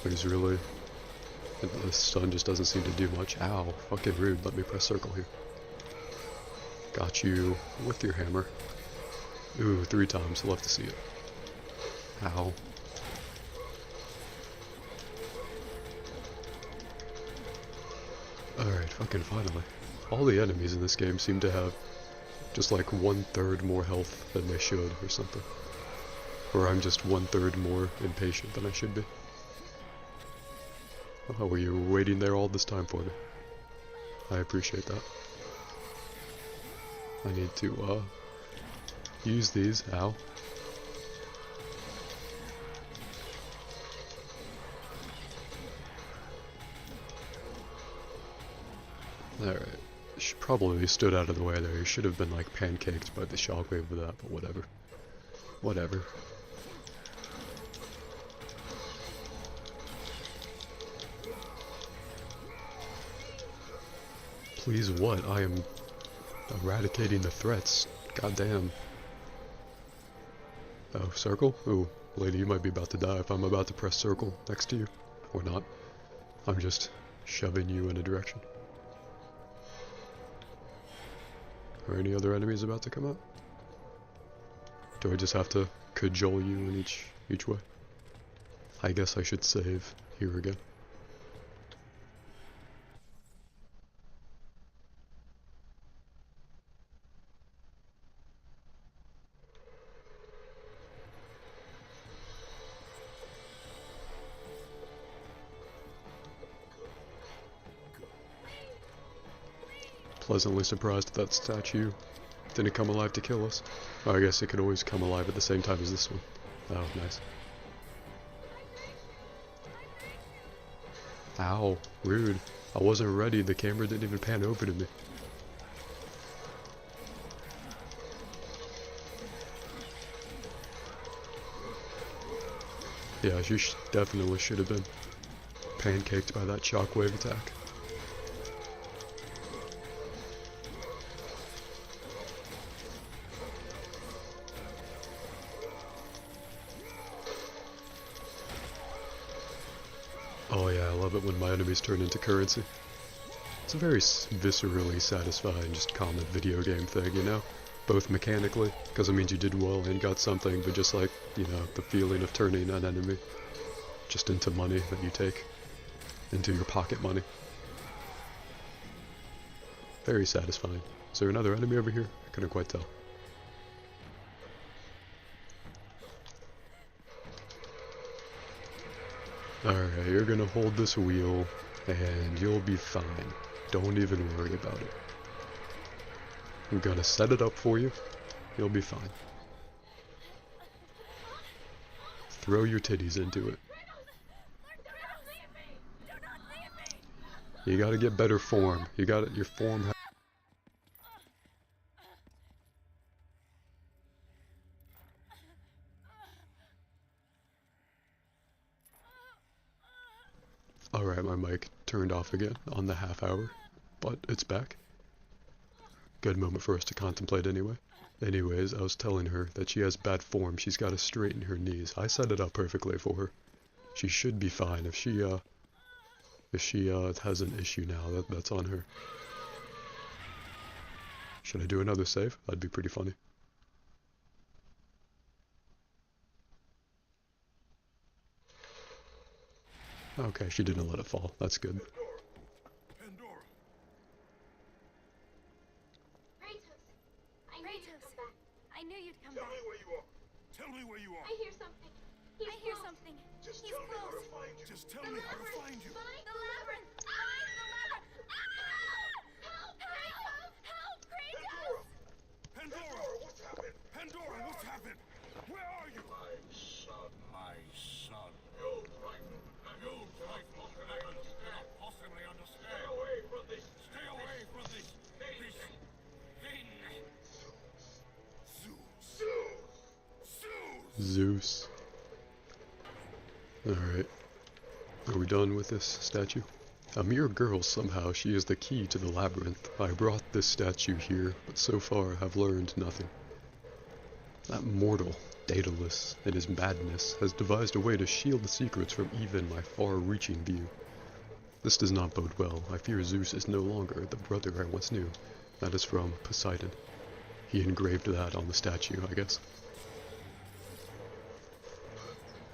Speaker 2: there's really... the stun just doesn't seem to do much. Ow, fucking rude. Let me press circle here. Got you with your hammer. Ooh, 3 times. Love to see it. Ow. Alright, fucking finally. All the enemies in this game seem to have just like 1/3 more health than they should, or something. Or I'm just 1/3 more impatient than I should be. Oh, were you waiting there all this time for me? I appreciate that. I need to, use these. Ow. Alright. She probably stood out of the way there. You should have been, like, pancaked by the shockwave of that, but whatever. Whatever. Please what? I am eradicating the threats. Goddamn. Oh, circle? Ooh, lady, you might be about to die if I'm about to press circle next to you. Or not. I'm just shoving you in a direction. Are any other enemies about to come out? Do I just have to cajole you in each way? I guess I should save here again. Pleasantly surprised that statue didn't come alive to kill us. Oh, I guess it could always come alive at the same time as this one. Oh, nice. Ow, rude. I wasn't ready, the camera didn't even pan over to me. Yeah, she definitely should have been pancaked by that shockwave attack. Oh yeah, I love it when my enemies turn into currency. It's a very viscerally satisfying, just common video game thing, you know? Both mechanically, because it means you did well and got something, but just like, you know, the feeling of turning an enemy just into money that you take, into your pocket money. Very satisfying. Is there another enemy over here? I couldn't quite tell. Alright, you're gonna hold this wheel, and you'll be fine. Don't even worry about it. I'm gonna set it up for you. You'll be fine. Throw your titties into it. You gotta get better form. You gotta, your form has... Alright, my mic turned off again on the half hour, but it's back. Good moment for us to contemplate anyway. Anyways, I was telling her that she has bad form, she's gotta straighten her knees. I set it up perfectly for her. She should be fine. If she has an issue now, that's on her. Should I do another save? That'd be pretty funny. Okay, she didn't let it fall. That's good.
Speaker 4: Pandora!
Speaker 5: Kratos, I knew you'd
Speaker 3: Kratos.
Speaker 5: come back.
Speaker 3: I knew you'd come
Speaker 4: Tell
Speaker 3: back.
Speaker 4: me where you are! Tell me where you are!
Speaker 5: I hear something.
Speaker 3: I hear something.
Speaker 4: Just
Speaker 3: He's
Speaker 4: tell me how to
Speaker 3: close.
Speaker 4: find you! Just tell
Speaker 5: The
Speaker 4: me how to
Speaker 5: labyrinth.
Speaker 4: find you!
Speaker 5: Find
Speaker 3: The labyrinth! Find the labyrinth! Ah!
Speaker 5: Help!
Speaker 3: Help! Help!
Speaker 4: Pandora!
Speaker 3: Kratos!
Speaker 4: Pandora, what's happened? Pandora, what's happened? Where are you? My son. My son. You'll frighten. You'll frighten dragons. Cannot possibly understand. Stay away from this. Stay away from this. This thing. Zeus.
Speaker 2: Zeus. Alright. Are we done with this statue? A mere girl somehow, she is the key to the labyrinth. I brought this statue here, but so far have learned nothing. That mortal, Daedalus, in his madness, has devised a way to shield the secrets from even my far-reaching view. This does not bode well. I fear Zeus is no longer the brother I once knew. That is from Poseidon. He engraved that on the statue, I guess.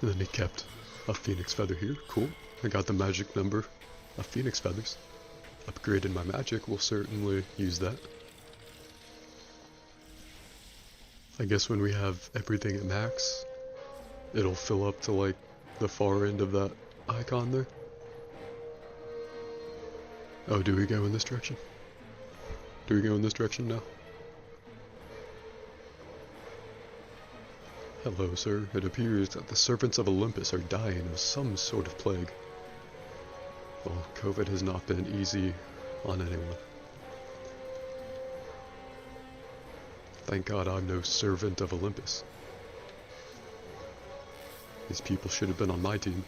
Speaker 2: And then he kept a phoenix feather here. Cool. I got the magic number of phoenix feathers. Upgraded my magic, will certainly use that. I guess when we have everything at max, it'll fill up to like the far end of that icon there. Oh, do we go in this direction? Do we go in this direction now? Hello, sir. It appears that the servants of Olympus are dying of some sort of plague. Well, COVID has not been easy on anyone. Thank God I'm no servant of Olympus. These people should have been on my team.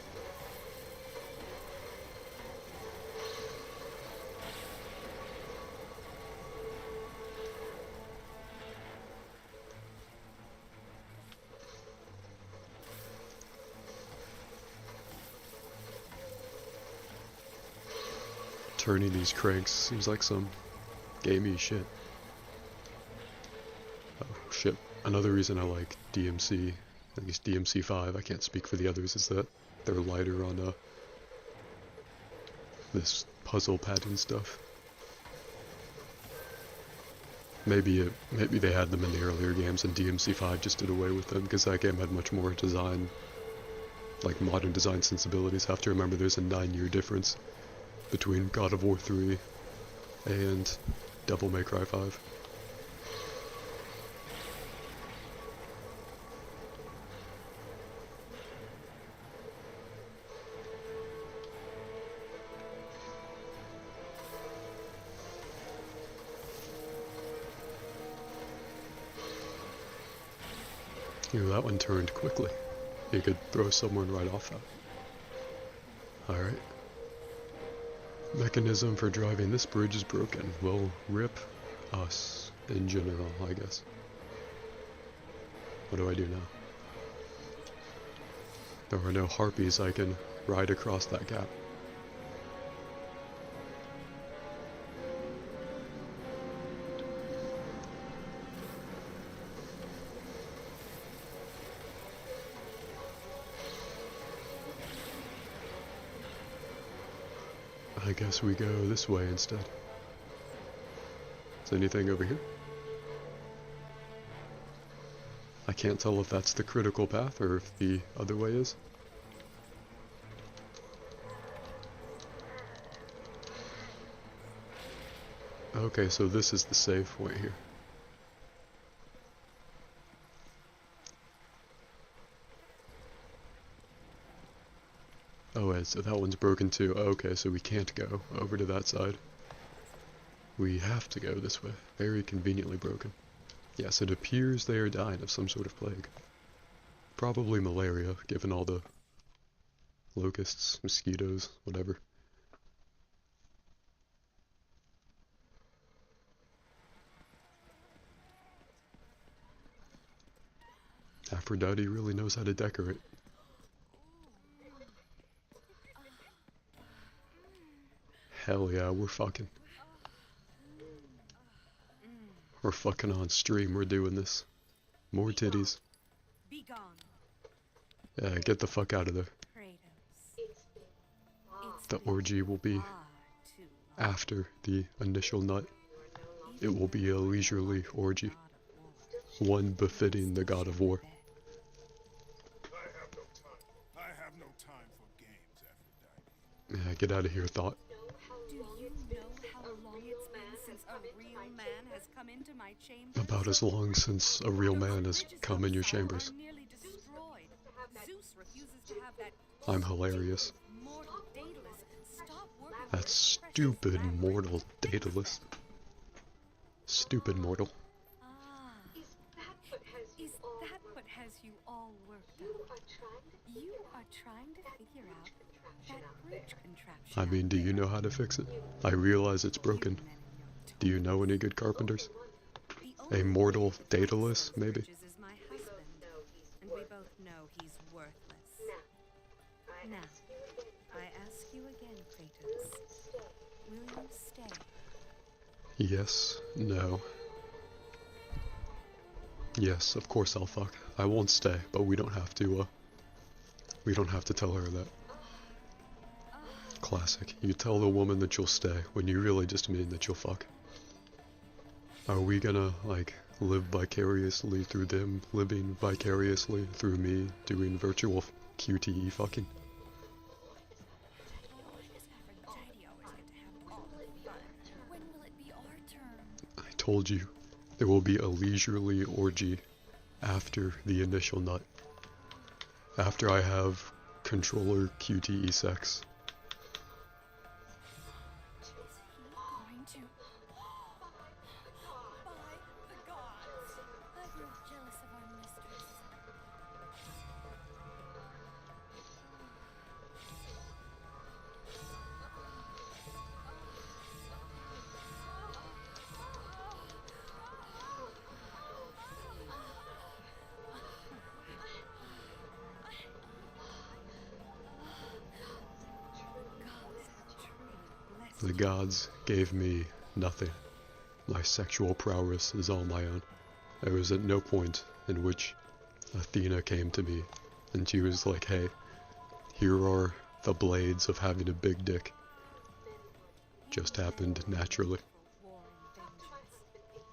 Speaker 2: Turning these cranks seems like some gamey shit. Oh shit. Another reason I like DMC, at least DMC 5, I can't speak for the others, is that they're lighter on this puzzle pattern stuff. Maybe they had them in the earlier games and DMC 5 just did away with them because that game had much more design, like modern design sensibilities. Have to remember there's a 9-year difference between God of War 3 and Devil May Cry 5. Ooh, that one turned quickly. You could throw someone right off that. Alright. Mechanism for driving this bridge is broken. Well, rip us in general, I guess. What do I do now? There are no harpies I can ride across that gap. I guess we go this way instead. Is anything over here? I can't tell if that's the critical path or if the other way is. Okay, so this is the safe way here. Oh wait, so that one's broken too. Okay, so we can't go over to that side. We have to go this way. Very conveniently broken. Yes, it appears they are dying of some sort of plague. Probably malaria, given all the locusts, mosquitoes, whatever. Aphrodite really knows how to decorate. Hell yeah, we're fucking. We're fucking on stream, we're doing this. More titties.
Speaker 3: Be gone,
Speaker 2: Yeah, get the fuck out of there.
Speaker 3: Kratos.
Speaker 5: It's been
Speaker 2: the orgy will be after the initial nut. It will be a leisurely orgy, one befitting the god of war.
Speaker 4: I have no time for games, Aphrodite.
Speaker 2: Yeah, get out of here, Thought.
Speaker 3: Do you know how long it's been since a real man has come into my chambers?
Speaker 2: About as long since a real man has come in your chambers.
Speaker 3: Are nearly destroyed. Zeus refuses to have that
Speaker 2: I'm hilarious.
Speaker 3: mortal Daedalus stop working with
Speaker 2: That
Speaker 3: his
Speaker 2: stupid
Speaker 3: precious
Speaker 2: mortal Daedalus. Stupid mortal.
Speaker 3: Ah,
Speaker 5: Is that what has you
Speaker 3: is
Speaker 5: all
Speaker 3: that what has you all worked
Speaker 5: You
Speaker 3: up?
Speaker 5: are trying to
Speaker 3: You are trying to figure out that bridge contraption.
Speaker 2: I mean, do you know how to fix it? I realize it's broken. Do you know any good carpenters? A mortal Daedalus, maybe?
Speaker 3: Is my husband, and we both know he's worthless.
Speaker 5: now.
Speaker 3: Now, I ask you again, Kratos. Will you stay?
Speaker 2: Yes, no. Yes, of course I'll fuck. I won't stay, but we don't have to tell her that. Classic. You tell the woman that you'll stay when you really just mean that you'll fuck. Are we gonna, like, live vicariously through them, living vicariously through me, doing virtual QTE fucking?
Speaker 3: Why does Aphrodite always get to have all the fun? When will it be our turn?
Speaker 2: I told you, there will be a leisurely orgy after the initial nut. After I have controller QTE sex.
Speaker 3: Is he going to by the gods? I grow jealous of our mistress.
Speaker 2: The gods gave me nothing. My sexual prowess is all my own. There was at no point in which Athena came to me and she was like, hey, here are the blades of having a big dick. Just happened naturally.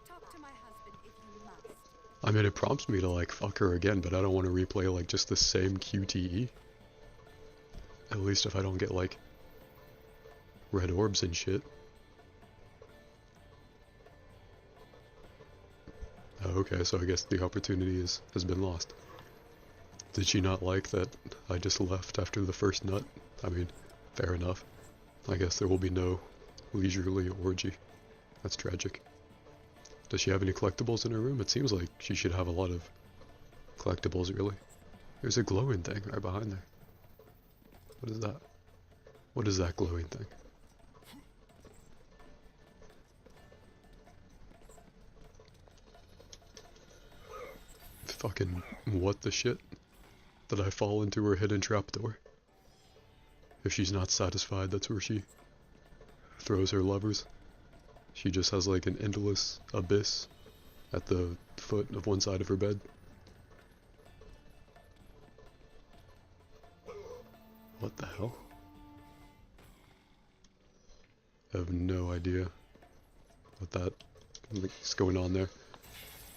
Speaker 3: Talk to my husband if you must.
Speaker 2: I mean, it prompts me to like fuck her again, but I don't want to replay like just the same QTE. At least if I don't get like red orbs and shit. Oh, okay, so I guess the opportunity has been lost. Did she not like that I just left after the first nut? I mean, fair enough. I guess there will be no leisurely orgy. That's tragic. Does she have any collectibles in her room? It seems like she should have a lot of collectibles, really. There's a glowing thing right behind there. What is that? What is that glowing thing? Fucking what the shit? Did I fall into her hidden trapdoor? If she's not satisfied, that's where she throws her lovers. She just has like an endless abyss at the foot of one side of her bed. What the hell? I have no idea what that is going on there.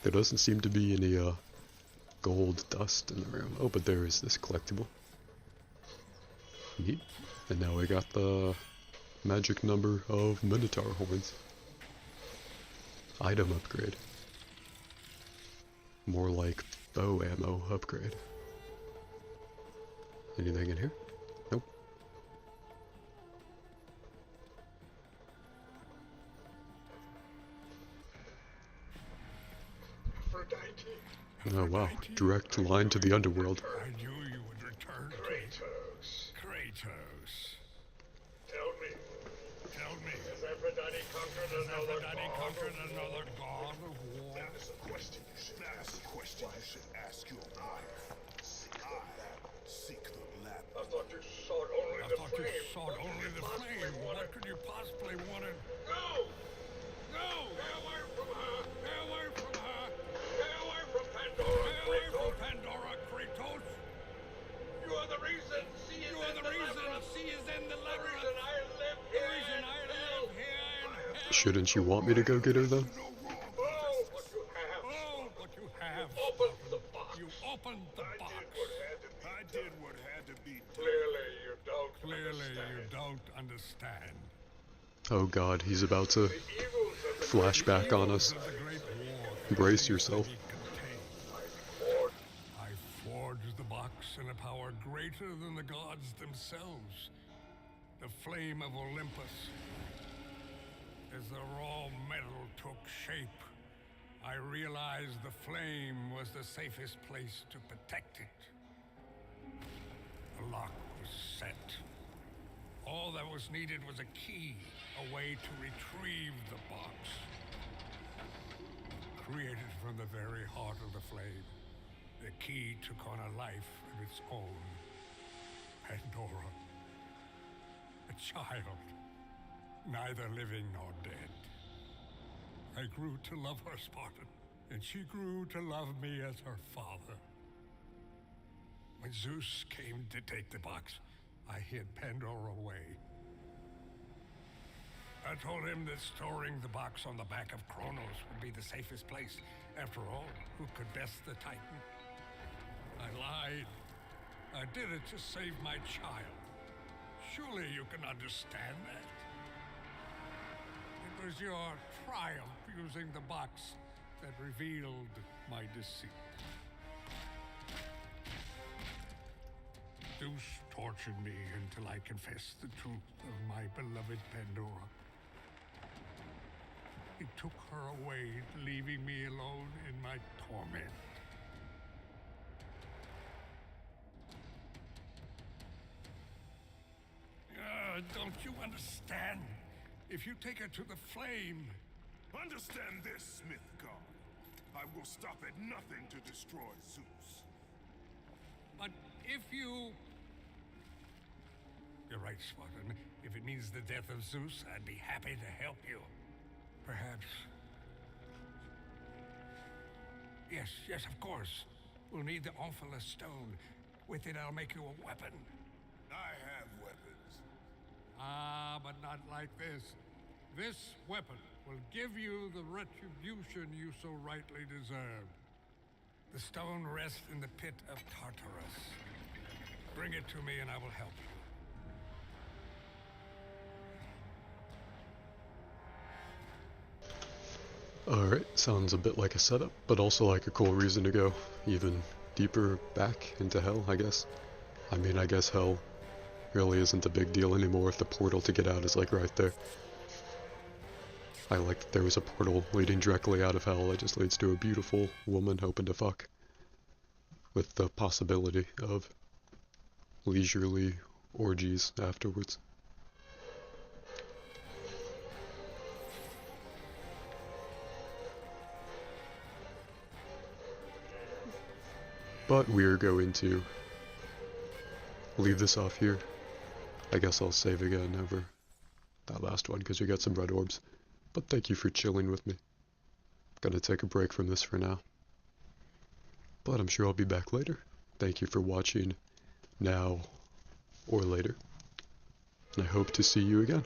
Speaker 2: There doesn't seem to be any gold dust in the room. Oh, but there is this collectible. Neat. And now we got the magic number of Minotaur horns. Item upgrade. More like bow ammo upgrade. Anything in here? Nope. Oh wow, direct line to the underworld.
Speaker 4: I knew you would return. Kratos. Kratos.
Speaker 6: Tell me,
Speaker 4: Tell me,
Speaker 6: has Aphrodite conquered another god?
Speaker 4: god of war?
Speaker 6: That is a question you should
Speaker 4: That's a question you should ask your wife. Seek the lamp.
Speaker 6: I thought you sought only
Speaker 4: I
Speaker 6: the
Speaker 4: thought you
Speaker 6: flame.
Speaker 4: sought only the flame. What could you possibly want to...
Speaker 6: No!
Speaker 4: No!
Speaker 6: Stay away from her!
Speaker 4: Stay away from her!
Speaker 6: Stay away from Pandora,
Speaker 4: Stay away from
Speaker 6: Kratos!
Speaker 4: Pandora, Kratos!
Speaker 6: You are the reason she is
Speaker 4: You are
Speaker 6: in
Speaker 4: the
Speaker 6: the
Speaker 4: reason
Speaker 6: labyrinth.
Speaker 4: she is in the
Speaker 6: The
Speaker 4: labyrinth.
Speaker 6: reason
Speaker 2: Shouldn't you want me to go get her then?
Speaker 4: Oh, what you have.
Speaker 6: Oh, what you have.
Speaker 4: Open the box.
Speaker 6: You opened the box.
Speaker 4: I did what had to be done. Clearly you don't
Speaker 6: Clearly you
Speaker 4: understand.
Speaker 6: don't understand.
Speaker 2: Oh god, he's about to
Speaker 4: The evils of the
Speaker 2: flash back on us.
Speaker 6: Of the great war
Speaker 2: Brace yourself.
Speaker 6: it contained.
Speaker 4: Lord.
Speaker 6: I forged the box in a power greater than the gods themselves. The flame of Olympus. As the raw metal took shape, I realized the flame was the safest place to protect it. The lock was set. All that was needed was a key, a way to retrieve the box. Created from the very heart of the flame, the key took on a life of its own. Pandora. A child, neither living nor dead. I grew to love her, Spartan, and she grew to love me as her father. When Zeus came to take the box, I hid Pandora away. I told him that storing the box on the back of Kronos would be the safest place. After all, who could best the Titan? I lied. I did it to save my child. Surely you can understand that. It was your triumph using the box that revealed my deceit. Zeus tortured me until I confessed the truth of my beloved Pandora. He took her away, leaving me alone in my torment. Don't you understand? If you take her to the flame...
Speaker 4: Understand this, Smith God. I will stop at nothing to destroy Zeus.
Speaker 6: But if you... You're right, Spartan. If it means the death of Zeus, I'd be happy to help you. Perhaps... Yes, of course. We'll need the Omphalos stone. With it, I'll make you a weapon.
Speaker 4: I have weapons.
Speaker 6: Ah, but not like this. This weapon will give you the retribution you so rightly deserve. The stone rests in the pit of Tartarus. Bring it to me and I will help you.
Speaker 2: Alright, sounds a bit like a setup, but also like a cool reason to go even deeper back into hell, I guess. I mean, I guess hell really isn't a big deal anymore if the portal to get out is like right there. I like that there was a portal leading directly out of hell that just leads to a beautiful woman hoping to fuck. With the possibility of leisurely orgies afterwards. But we're going to leave this off here. I guess I'll save again over that last one because we got some red orbs. But thank you for chilling with me. Gonna take a break from this for now. But I'm sure I'll be back later. Thank you for watching now or later. And I hope to see you again.